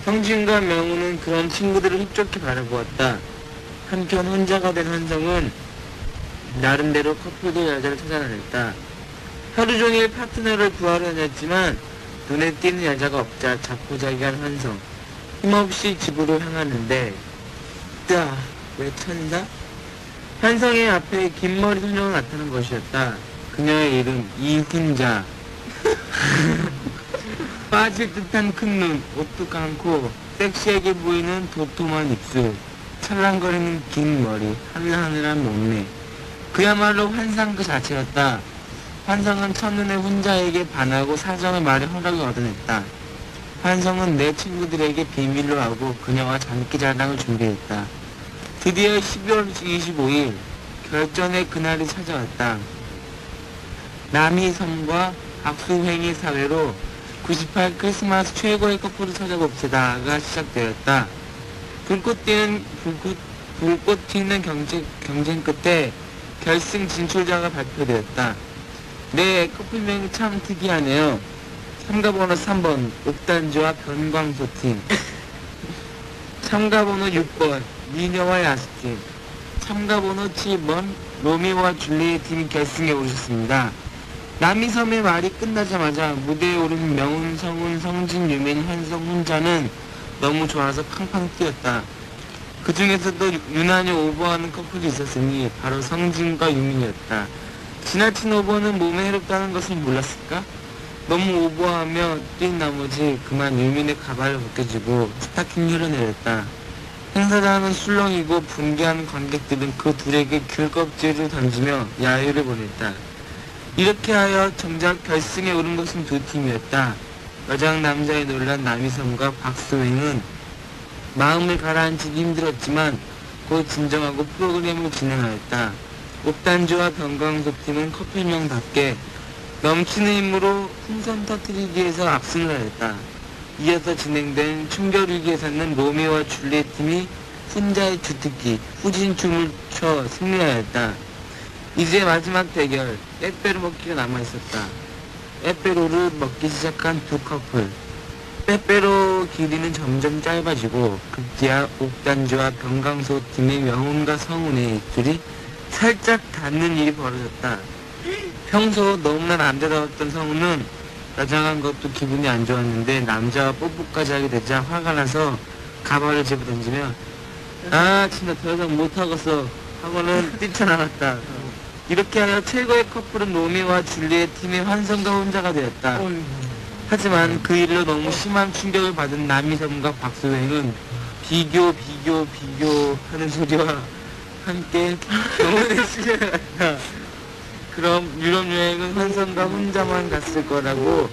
성진과 명훈은 그런 친구들을 흡족히 바라보았다. 한편 혼자가 된 한성은 나름대로 커플도 여자를 찾아다녔다. 하루 종일 파트너를 구하려 다녔지만 눈에 띄는 여자가 없자 자포자기한 한성. 힘없이 집으로 향하는데 왜 찾는다? 한성의 앞에 긴 머리 소녀가 나타난 것이었다. 그녀의 이름 이훈자. 빠질 듯한 큰 눈, 오뚝한 코, 섹시하게 보이는 도톰한 입술, 찰랑거리는 긴 머리, 하늘하늘한 몸매. 그야말로 환상 그 자체였다. 환상은 첫눈에 훈자에게 반하고 사전에 말에 허락을 얻어냈다. 환성은 내 친구들에게 비밀로 하고 그녀와 장기자랑을 준비했다. 드디어 12월 25일 결전의 그날이 찾아왔다. 남희성과 박수행위 사회로 98 크리스마스 최고의 커플을 찾아봅시다가 시작되었다. 불꽃 튀는 경쟁 끝에 결승 진출자가 발표되었다. 네, 커플명이 참 특이하네요. 참가번호 3번, 옥단주와 변광소팀. 참가번호 6번, 미녀와 야수팀. 참가번호 7번, 로미오와 줄리엣 팀이 결승에 오르셨습니다. 남이섬의 말이 끝나자마자 무대에 오른 명훈, 성훈, 성진, 유민, 환성, 훈자는 너무 좋아서 팡팡 뛰었다. 그 중에서도 유난히 오버하는 커플이 있었으니 바로 성진과 유민이었다. 지나친 오버는 몸에 해롭다는 것을 몰랐을까? 너무 오버하며 뛴 나머지 그만 유민의 가발을 벗겨주고 스타킹 흘러내렸다. 행사장은 술렁이고 분개하는 관객들은 그 둘에게 귤껍질을 던지며 야유를 보냈다. 이렇게 하여 정작 결승에 오른 것은 두 팀이었다. 여장 남자에 놀란 남이섬과 박수행은 마음을 가라앉히기 힘들었지만 곧 진정하고 프로그램을 진행하였다. 옥단주와 변광소팀은 커플명답게 넘치는 힘으로 풍선 터뜨리기 위해서 압승을 하였다. 이어서 진행된 춤겨루기에서는 로미오와 줄리엣 팀이 혼자의 주특기 후진춤을 춰 승리하였다. 이제 마지막 대결 빼빼로 먹기가 남아있었다. 빼빼로를 먹기 시작한 두 커플. 빼빼로 길이는 점점 짧아지고 급기야 옥단주와 변광소 팀의 명훈과 성훈의 입술이 살짝 닿는 일이 벌어졌다. 평소 너무나 남자다웠던 성훈은 여장한 것도 기분이 안 좋았는데 남자와 뽀뽀까지 하게 되자 화가 나서 가발을 집어던지며 아 진짜 더 이상 못하겠어 하고는 뛰쳐나갔다. 이렇게 하여 최고의 커플은 로미오와 줄리엣 팀의 환성과 혼자가 되었다. 하지만 그 일로 너무 심한 충격을 받은 남이섬과 박수행은 비교 하는 소리와 함께 병원에 실려갔다. 그럼 유럽 여행은 환성과 혼자만 갔을 거라고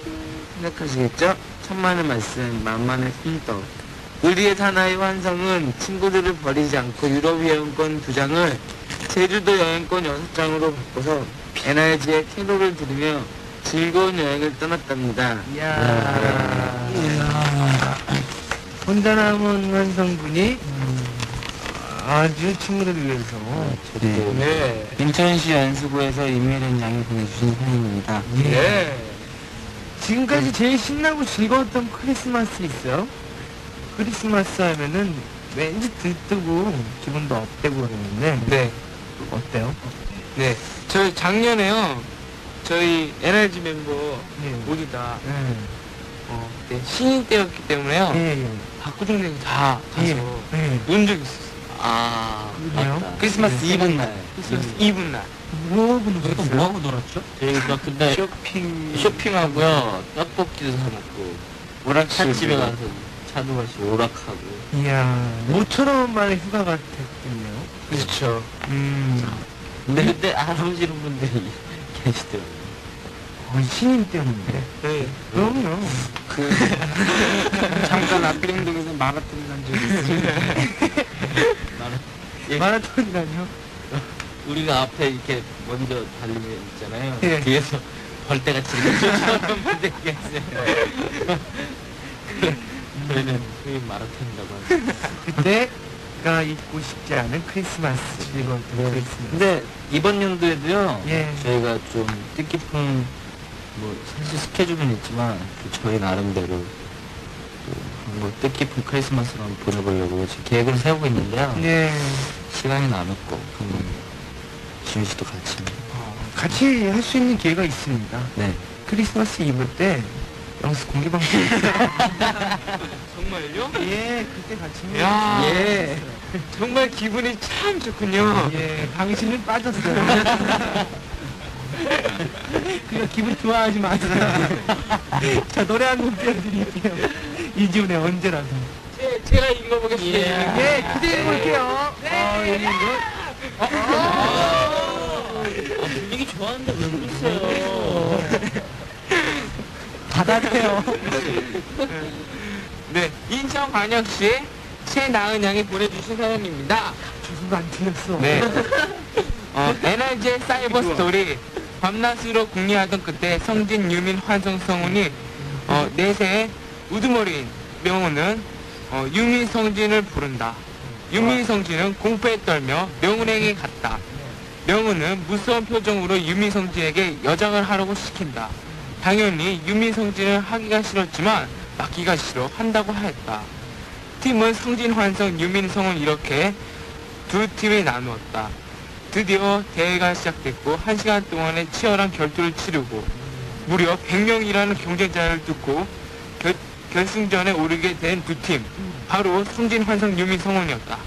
생각하시겠죠? 천만의 말씀, 만만의 푼떡. 우리의 사나이 환성은 친구들을 버리지 않고 유럽 여행권 2장을 제주도 여행권 6장으로 바꿔서 NRG의 캐롤을 들으며 즐거운 여행을 떠났답니다. 혼자 남은 완성분이 아주 친구를 위해서 네. 인천시 연수구에서 이미련 양이 보내주신 사연입니다. 예. 지금까지 제일 신나고 즐거웠던 크리스마스 있어요? 크리스마스 하면은 왠지 들뜨고 기분도 업되고 그러는데 네. 어때요? 네. 저희 작년에요. 저희 NRG 멤버 모두 다 그때 신인 때였기 때문에요. 박구정님 다 가서 논 적이 있었어요. 그래요? 크리스마스 이브 날. 크리스마스 이브 날. 뭐하고 저희가 놀았어요? 뭐하고 놀았죠? 저희가 근데 쇼핑하고요, 떡볶이도 사먹고, 오락집에 가서 차도 마시고 오락하고. 이야, 모처럼 만의 휴가 같았겠네요. 그렇죠. 근데 알아보시는 분들이 계시더라고요. 신인 때문에. 네. 그럼요. 잠깐 아프림동에서 마라톤 간 적이 있어요. 마라톤이라뇨? 우리가 앞에 이렇게 먼저 달리면 있잖아요. 예. 뒤에서 벌떼가 지금 쫓아오는 분들이 계세요. 저희는 소위 마라톤이라고 하죠. 그때가 잊고 싶지 않은 크리스마스. 즐거운 크리스마스. 근데 이번 연도에도요, 예. 저희가 좀 뜻깊은, 뭐, 사실 스케줄은 있지만, 저희 나름대로, 뭐, 뜻깊은 크리스마스를 한번 보내보려고 지금 계획을 세우고 있는데요. 예. 시간이 남았고, 그러면, 지훈 씨도 같이. 같이 할 수 있는 기회가 있습니다. 네. 크리스마스 이브 때 영수 공개 방송. 정말요? 예, 그때 같이. 야. 예. 정말 기분이 참 좋군요. 예, 당신은 빠졌어요. 그냥 기분 좋아하지 마세요. 자, 노래 한 곡 띄워드릴게요. 이지훈의 언제라도. 제가 읽어보겠습니다. 예, 기대해 볼게요. 네. 분위기 좋아하는데 왜 그러세요? 받아주세요. 네, 인천광역시 최나은 양이 보내주신 사연입니다. 조수가 안 틀렸어. 네. NRG의 사이버 스토리. 밤낮으로 궁리하던 그때 성진, 유민, 환성, 성훈이 넷의 우두머리인 명훈은 유민, 성진을 부른다. 유민, 성진은 공포에 떨며 명훈에게 갔다. 명은은 무서운 표정으로 유미성진에게 여장을 하라고 시킨다. 당연히 유미성진은 하기가 싫었지만 맡기가 싫어 한다고 하였다. 팀은 성진, 환성, 유민성을 이렇게 두 팀에 나누었다. 드디어 대회가 시작됐고 1시간 동안의 치열한 결투를 치르고 무려 100명이라는 경쟁자를 뚫고 결승전에 오르게 된 두 팀, 바로 성진, 환성, 유민성원이었다.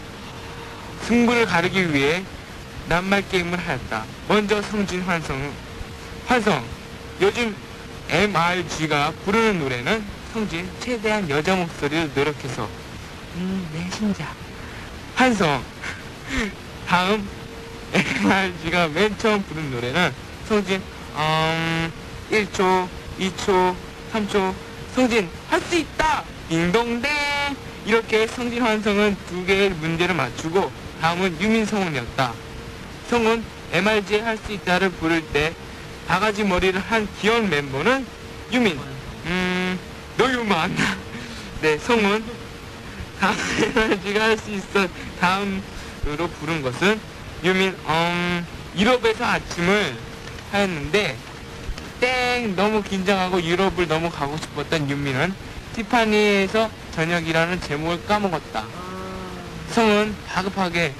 승부를 가르기 위해 낱말 게임을 하였다. 먼저 성진, 환성, 요즘 MRG가 부르는 노래는 성진 최대한 여자 목소리를 노력해서 내 심장. 환성, 다음 MRG가 맨 처음 부른 노래는 성진 1초, 2초, 3초. 성진 할 수 있다! 딩동댕! 이렇게 성진, 환성은 두 개의 문제를 맞추고 다음은 유민성원이었다. 성은 MRG의 할 수 있다를 부를 때 바가지 머리를 한 귀여운 멤버는 유민. 노유만. 네, 성은 다음 MRG가 할 수 있어 다음으로 부른 것은 유민. 유럽에서 아침을 하였는데 땡! 너무 긴장하고 유럽을 너무 가고 싶었던 유민은 티파니에서 저녁이라는 제목을 까먹었다. 성은 다급하게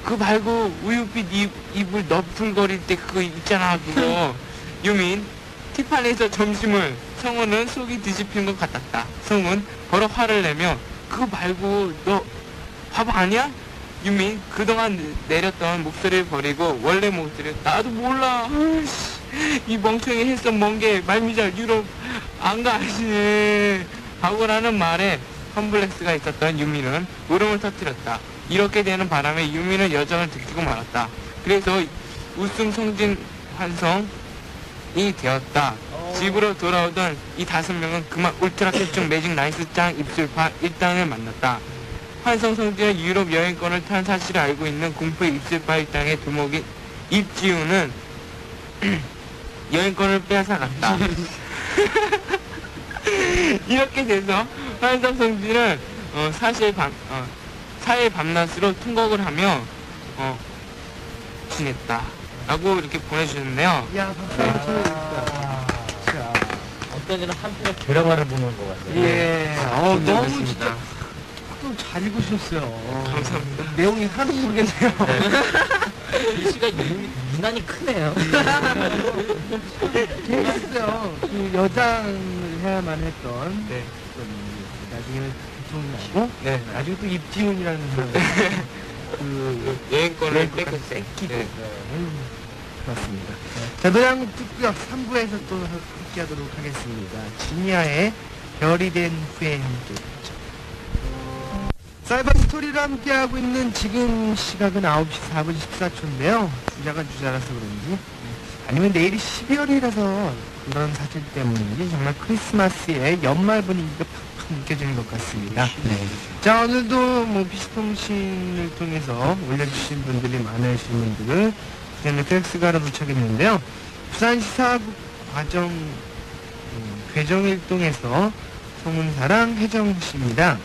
그 말고 우유빛 입을 너풀거릴 때 그거 있잖아 그거. 유민, 티파니에서 점심을. 성우는 속이 뒤집힌 것 같았다. 성은 버럭 화를 내며 그거 말고 너 바보 아니야? 유민, 그동안 내렸던 목소리를 버리고 원래 목소리 나도 몰라. 이 멍청이 했어 멍게 말미잘 유럽 안 가시네 하고라는 말에 컴플렉스가 있었던 유민은 울음을 터뜨렸다. 이렇게 되는 바람에 유민은 여정을 들키고 말았다. 그래서 우승 성진, 환성이 되었다. 집으로 돌아오던 이 5명은 그만 울트라 캡중 매직 나이스 짱 입술파 1당을 만났다. 환성, 성진은 유럽 여행권을 탄 사실을 알고 있는 공포의 입술파 1당의 두목인 입지우는 여행권을 빼앗아갔다. 이렇게 돼서 환성, 성진은 사회 밤낮으로 통곡을 하며 지냈다 라고 이렇게 보내주셨는데요. 야, 박수 한번 쳐주십시오. 자, 어떤 이는 한편의 드라마를 보는 것 같아요. 예, 너무 그렇습니다. 진짜 잘 읽으셨어요. 감사합니다. 내용이 하나도 모르겠네요. 글씨가 유난히 크네요. 재밌어요. 그 여장을 해야만 했던 네. 나중에는 대통령하고 네. 나중에 또 입지훈이라는 사람 그 여행권을 뺏고 뺏겼어요. 네. 그렇습니다. 자, 노래 한 곡 듣고요. 3부에서 또 함께 하도록 하겠습니다. 지니아의 별이 된 후에 함께 듣죠. 사이버 스토리를 함께하고 있는 지금 시각은 9시 4분 14초인데요. 주자가 주자라서 그런지 아니면 내일이 12월이라서 그런 사실 때문인지 정말 크리스마스의 연말 분위기가 팍팍 느껴지는 것 같습니다. 네. 자, 오늘도 뭐 PC통신을 통해서 올려주신 분들이 많으신 분들을 저는 팩스가 하나 도착했는데요. 부산시사국 과정 괴정일동에서 송은사랑 혜정씨입니다.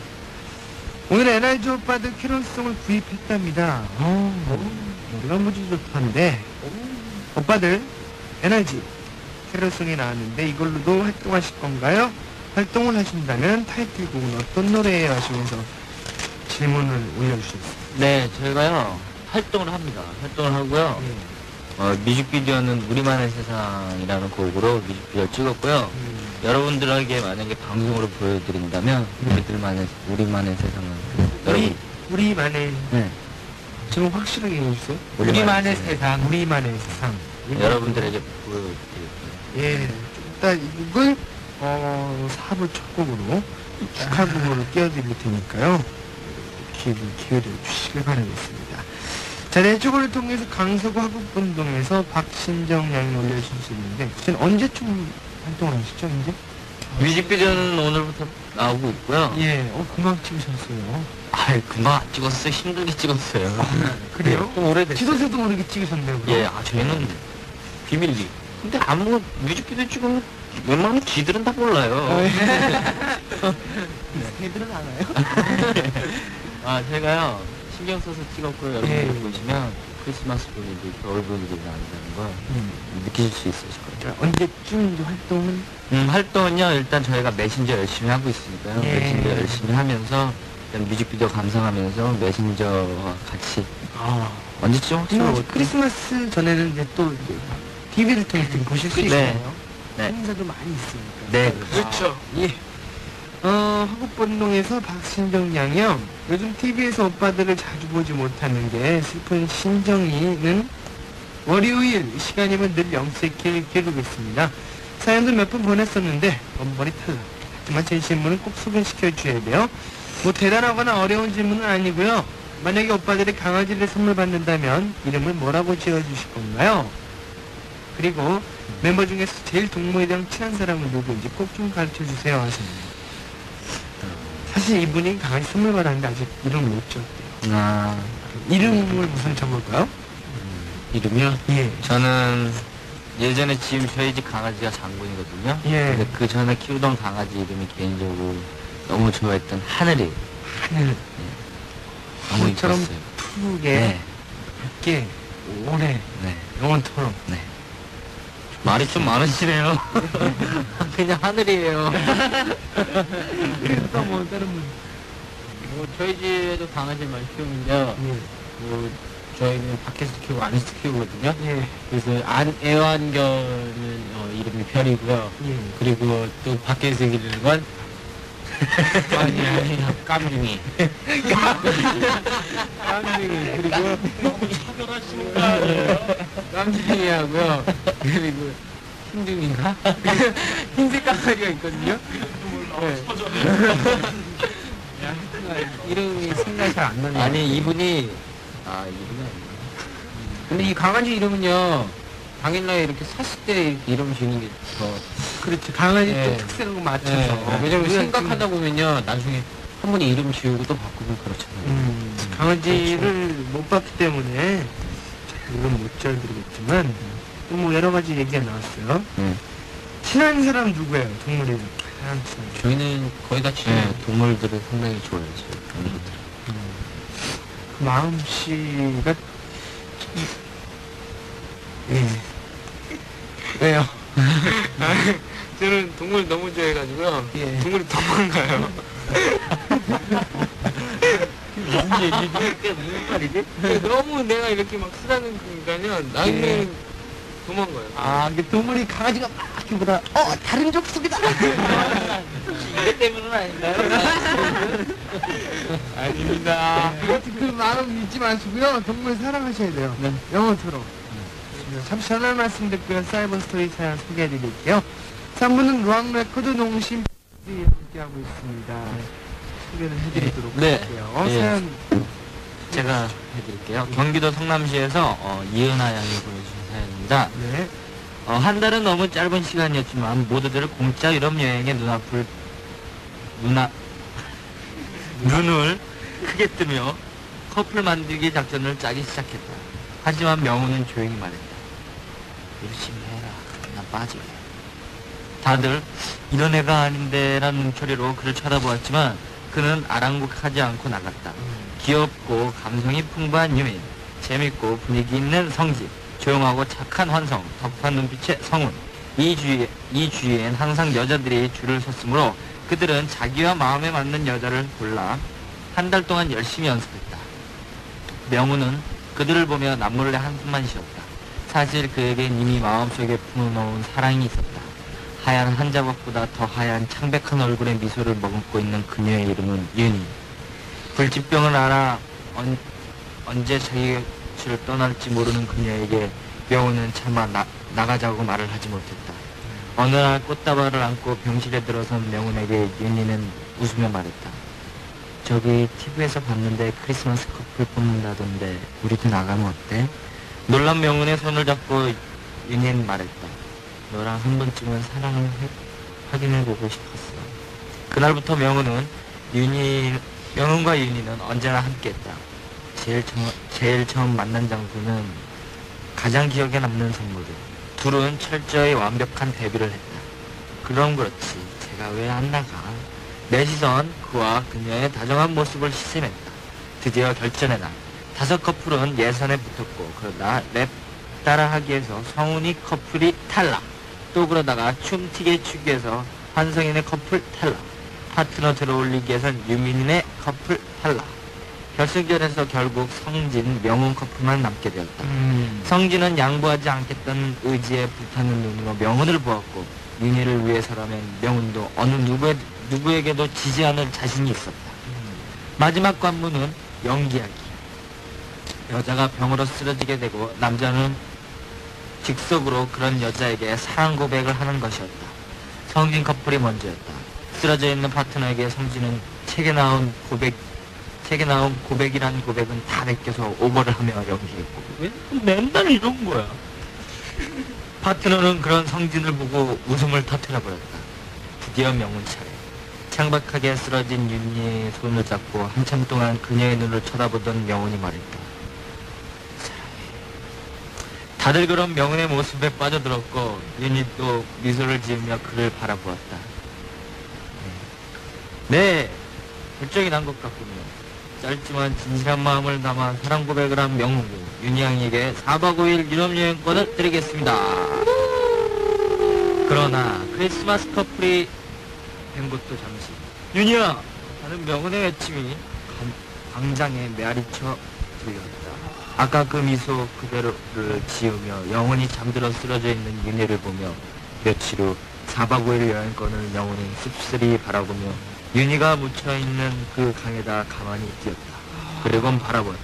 오늘 NRG 오빠들 캐롤송을 구입했답니다. 노래가 무지 좋던데 오빠들 NRG 캐롤송이 나왔는데 이걸로도 활동하실 건가요? 활동을 하신다면 타이틀곡은 어떤 노래예요? 하시면서 질문을 올려주셨어요. 네, 저희가요 활동을 합니다. 활동을 하고요. 뮤직비디오는 우리만의 세상이라는 곡으로 뮤직비디오를 찍었고요. 여러분들에게 만약에 방송으로 보여드린다면 우리만의 세상은 우리만의 네, 지금 확실하게 얘기해주세요. 우리만의 세상. 우리만의 세상. 여러분들에게 보여드릴게요. 예, 일단 이걸 4부 첫 곡으로 축하곡으로 띄워드릴 테니까요. 기회를 주시길 바라겠습니다. 자, 내 쪽을 통해서 강서구 화곡운동에서 박신정 양이 올려주시는데 지금 언제쯤 활동을 하시죠, 이제? 뮤직비디오는 오늘부터 나오고 있고요. 예, 금방 찍으셨어요. 아이, 금방 안 찍었어요. 힘들게 찍었어요. 그래요? 좀 오래됐어요. 지도새도 모르게 찍으셨네요. 그럼. 예, 저희는 비밀리. 근데 아무 뮤직비디오 찍으면 웬만하면 지들은 다 몰라요. 걔들은 알아요? 제가요, 신경 써서 찍었고요. 여러분들 예. 보시면, 크리스마스 분위기, 겨울 분위기가 난다는 걸 느끼실 수 있으실 거예요. 언제쯤 이제 활동은? 활동은요, 일단 저희가 메신저 열심히 하고 있으니까요. 예. 메신저 열심히 하면서, 일단 뮤직비디오 감상하면서 메신저와 같이 언제쯤 혹시 크리스마스 전에는 이제 또 TV를 통해 보실 수 네. 있어요. 네. 행사도 많이 있으니까. 네, 그렇죠. 예. 한국본동에서 박신정 양이요. 요즘 TV에서 오빠들을 자주 보지 못하는 게 슬픈 신정이는 월요일 시간이면 늘 염색길 기르고 있습니다. 사연도 몇 번 보냈었는데 번번이 탈락. 하지만 제 질문은 꼭 소개시켜 주셔야 돼요. 뭐 대단하거나 어려운 질문은 아니고요. 만약에 오빠들이 강아지를 선물 받는다면 이름을 뭐라고 지어주실 건가요? 그리고 멤버 중에서 제일 동물이랑 친한 사람은 누구인지 꼭 좀 가르쳐 주세요 하셨네요. 사실 이분이 강아지 선물 받았는데 아직 이름을 못 지었대요. 이름을 무슨 적을까요? 이름이요? 예. 저는 예전에 지금 저희 집 강아지가 장군이거든요. 예. 근데 그 전에 키우던 강아지 이름이 개인적으로 너무 좋아했던 하늘이. 하늘. 너무 하늘처럼 이뻤어요. 푸르게, 네. 밝게, 오래, 네. 영원토록. 네. 말이 좀 많으시네요. 그냥 하늘이에요. 그래서 뭐 다른 분. 뭐 저희 집에도 강아지를 많이 키우는데요. 예. 뭐 저희는 밖에서 키우고 안에서 키우거든요. 예. 그래서 애완견은 이름이 별이고요. 예. 그리고 또 밖에서 기르는 건 아니요 깜둥이. 깜둥이 그리고 차별하시는 거 아니에요? 깜둥이하고요. 그리고 흰둥이인가? 흰색 강아지가 있거든요. 네. 이름이 생각이 잘 안 나네요. 아니, 이분이 이름이 아니에요. 근데 이 강아지 이름은요, 당일날 이렇게 샀을 때 이렇게 이름 지는 게 더. 그렇지. 강아지 예. 또 특색하고 맞춰서. 왜냐면 우리가 생각하다 보면요, 나중에 한 번에 이름 지우고 또 바꾸고 그렇잖아요. 강아지를 못 봤기 때문에 이건 못잘 드리겠지만 또 뭐 여러 가지 얘기가 나왔어요. 친한 사람 누구예요? 동물이 가장 친한. 저희는 거의 다 친해요. 네, 동물들을 상당히 좋아해요, 저희 동물들. 그 마음씨가 예. 왜요? 저는 동물 너무 좋아해가지고요. 예. 동물이 도망가요. 무슨 얘기지? 그게 무슨 말이지? 너무 내가 이렇게 막 쓰다는 거니까요. 나중에 도망가요. 아, 이게 동물이 강아지가 막 이렇게보다 다른 족속이다. 이게 때문은 아닌가요? 아닙니다. 그 마음 잊지 마시고요. 동물 사랑하셔야 돼요. 네. 영원토록. 잠시 전화 말씀 듣고요. 사이버 스토리 사연 소개해드릴게요. 3부는 루앙 레코드 농심 함께하고 있습니다. 소개를 해드리도록 네. 할게요. 예. 사연 제가 해드릴게요. 경기도 성남시에서 이은하 양이 보내주신 사연입니다. 네. 한 달은 너무 짧은 시간이었지만 모두들 공짜 유럽 여행에 눈을 크게 뜨며 커플 만들기 작전을 짜기 시작했다. 하지만 명우는 조용히 말했다. 열심히 해라. 난 빠질래. 다들 이런 애가 아닌데 라는 눈초리로 그를 쳐다보았지만 그는 아랑곳하지 않고 나갔다. 귀엽고 감성이 풍부한 유민, 재밌고 분위기 있는 성지, 조용하고 착한 환성, 덕한 눈빛의 성운. 이 주위엔 항상 여자들이 줄을 섰으므로 그들은 자기와 마음에 맞는 여자를 골라 한 달 동안 열심히 연습했다. 명우는 그들을 보며 남몰래 한숨만 쉬었다. 사실 그에겐 이미 마음속에 품어놓은 사랑이 있었다. 하얀 한 자국보다 더 하얀 창백한 얼굴에 미소를 머금고 있는 그녀의 이름은 윤희. 불치병을 알아 언제 자기 곁을 떠날지 모르는 그녀에게 명우는 차마 나가자고 말을 하지 못했다. 어느 날 꽃다발을 안고 병실에 들어선 명훈에게 윤희는 웃으며 말했다. 저기 TV에서 봤는데 크리스마스 커플 뽑는다던데 우리도 나가면 어때? 놀란 명훈의 손을 잡고 윤희는 말했다. 너랑 한 번쯤은 사랑을 확인해보고 싶었어. 그날부터 명훈과 윤희는 언제나 함께했다. 제일 처음 만난 장소는 가장 기억에 남는 선물은 둘은 철저히 완벽한 데뷔를 했다. 그럼 그렇지 제가 왜 안 나가? 내 시선 그와 그녀의 다정한 모습을 시샘했다. 드디어 결전의 날 다섯 커플은 예선에 붙었고 그러다 랩 따라하기 위해서 성훈이 커플이 탈락. 또 그러다가 춤튀게 추기 위해서 환성인의 커플 탈락. 파트너 들어올리기 위해선 유민의 커플 탈락. 결승전에서 결국 성진, 명훈 커플만 남게 되었다. 성진은 양보하지 않겠다는 의지에 불타는 눈으로 명훈을 보았고 윤희를 위해서라면 명훈도 어느 누구에게도 지지 않을 자신이 있었다. 마지막 관문은 연기하기. 여자가 병으로 쓰러지게 되고 남자는 즉석으로 그런 여자에게 사랑 고백을 하는 것이었다. 성진 커플이 먼저였다. 쓰러져 있는 파트너에게 성진은 책에 나온 고백이란 고백은 다 베껴서 오버를 하며 연기했고 왜 맨날 이런 거야. 파트너는 그런 성진을 보고 웃음을 터뜨려버렸다. 드디어 명훈 차례. 창박하게 쓰러진 윤희의 손을 잡고 한참 동안 그녀의 눈을 쳐다보던 명훈이 말했다. 다들 그런 명훈의 모습에 빠져들었고 윤희도 미소를 지으며 그를 바라보았다. 네, 결정이 난 것 같군요. 짧지만 진실한 마음을 담아 사랑 고백을 한 명훈, 윤희 양에게 4박 5일 유럽 여행권을 드리겠습니다. 그러나 크리스마스 커플이 된 것도 잠시. 윤희야! 하는 명훈의 외침이 광장에 메아리쳐 들렸다. 아까 그 미소 그대로를 지으며 영원히 잠들어 쓰러져 있는 윤희를 보며 며칠 후 4박 5일 여행권을 영원히 씁쓸히 바라보며 윤희가 묻혀있는 그 강에다 가만히 뛰었다. 그리곤 바라보았다.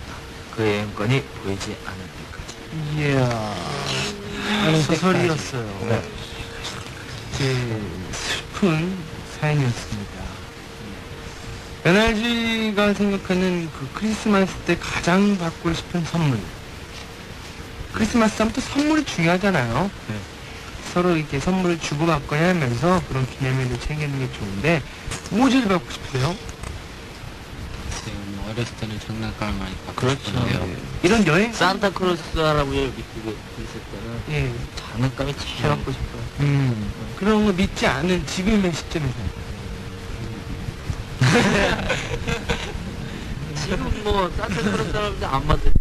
그 여행권이 보이지 않을 때까지. 이야, 소설이었어요. 네. 슬픈 사연이었습니다. NRG가 생각하는 그 크리스마스 때 가장 받고 싶은 선물. 크리스마스 하면 또 선물이 중요하잖아요. 네. 서로 이렇게 선물을 주고받거나 하면서 그런 기념일을 챙기는 게 좋은데, 뭐 제일 받고 싶으세요? 어렸을 때는 장난감을 많이 받고 그렇죠. 싶었는데요. 네. 이런 여행? 산타크로스 할아버지를 믿고 있을 때는 예. 장난감이 제일 받고 싶어요. 그런 거 믿지 않은 지금의 시점에서. 지금 뭐 산타크로스 할아버지 안 받을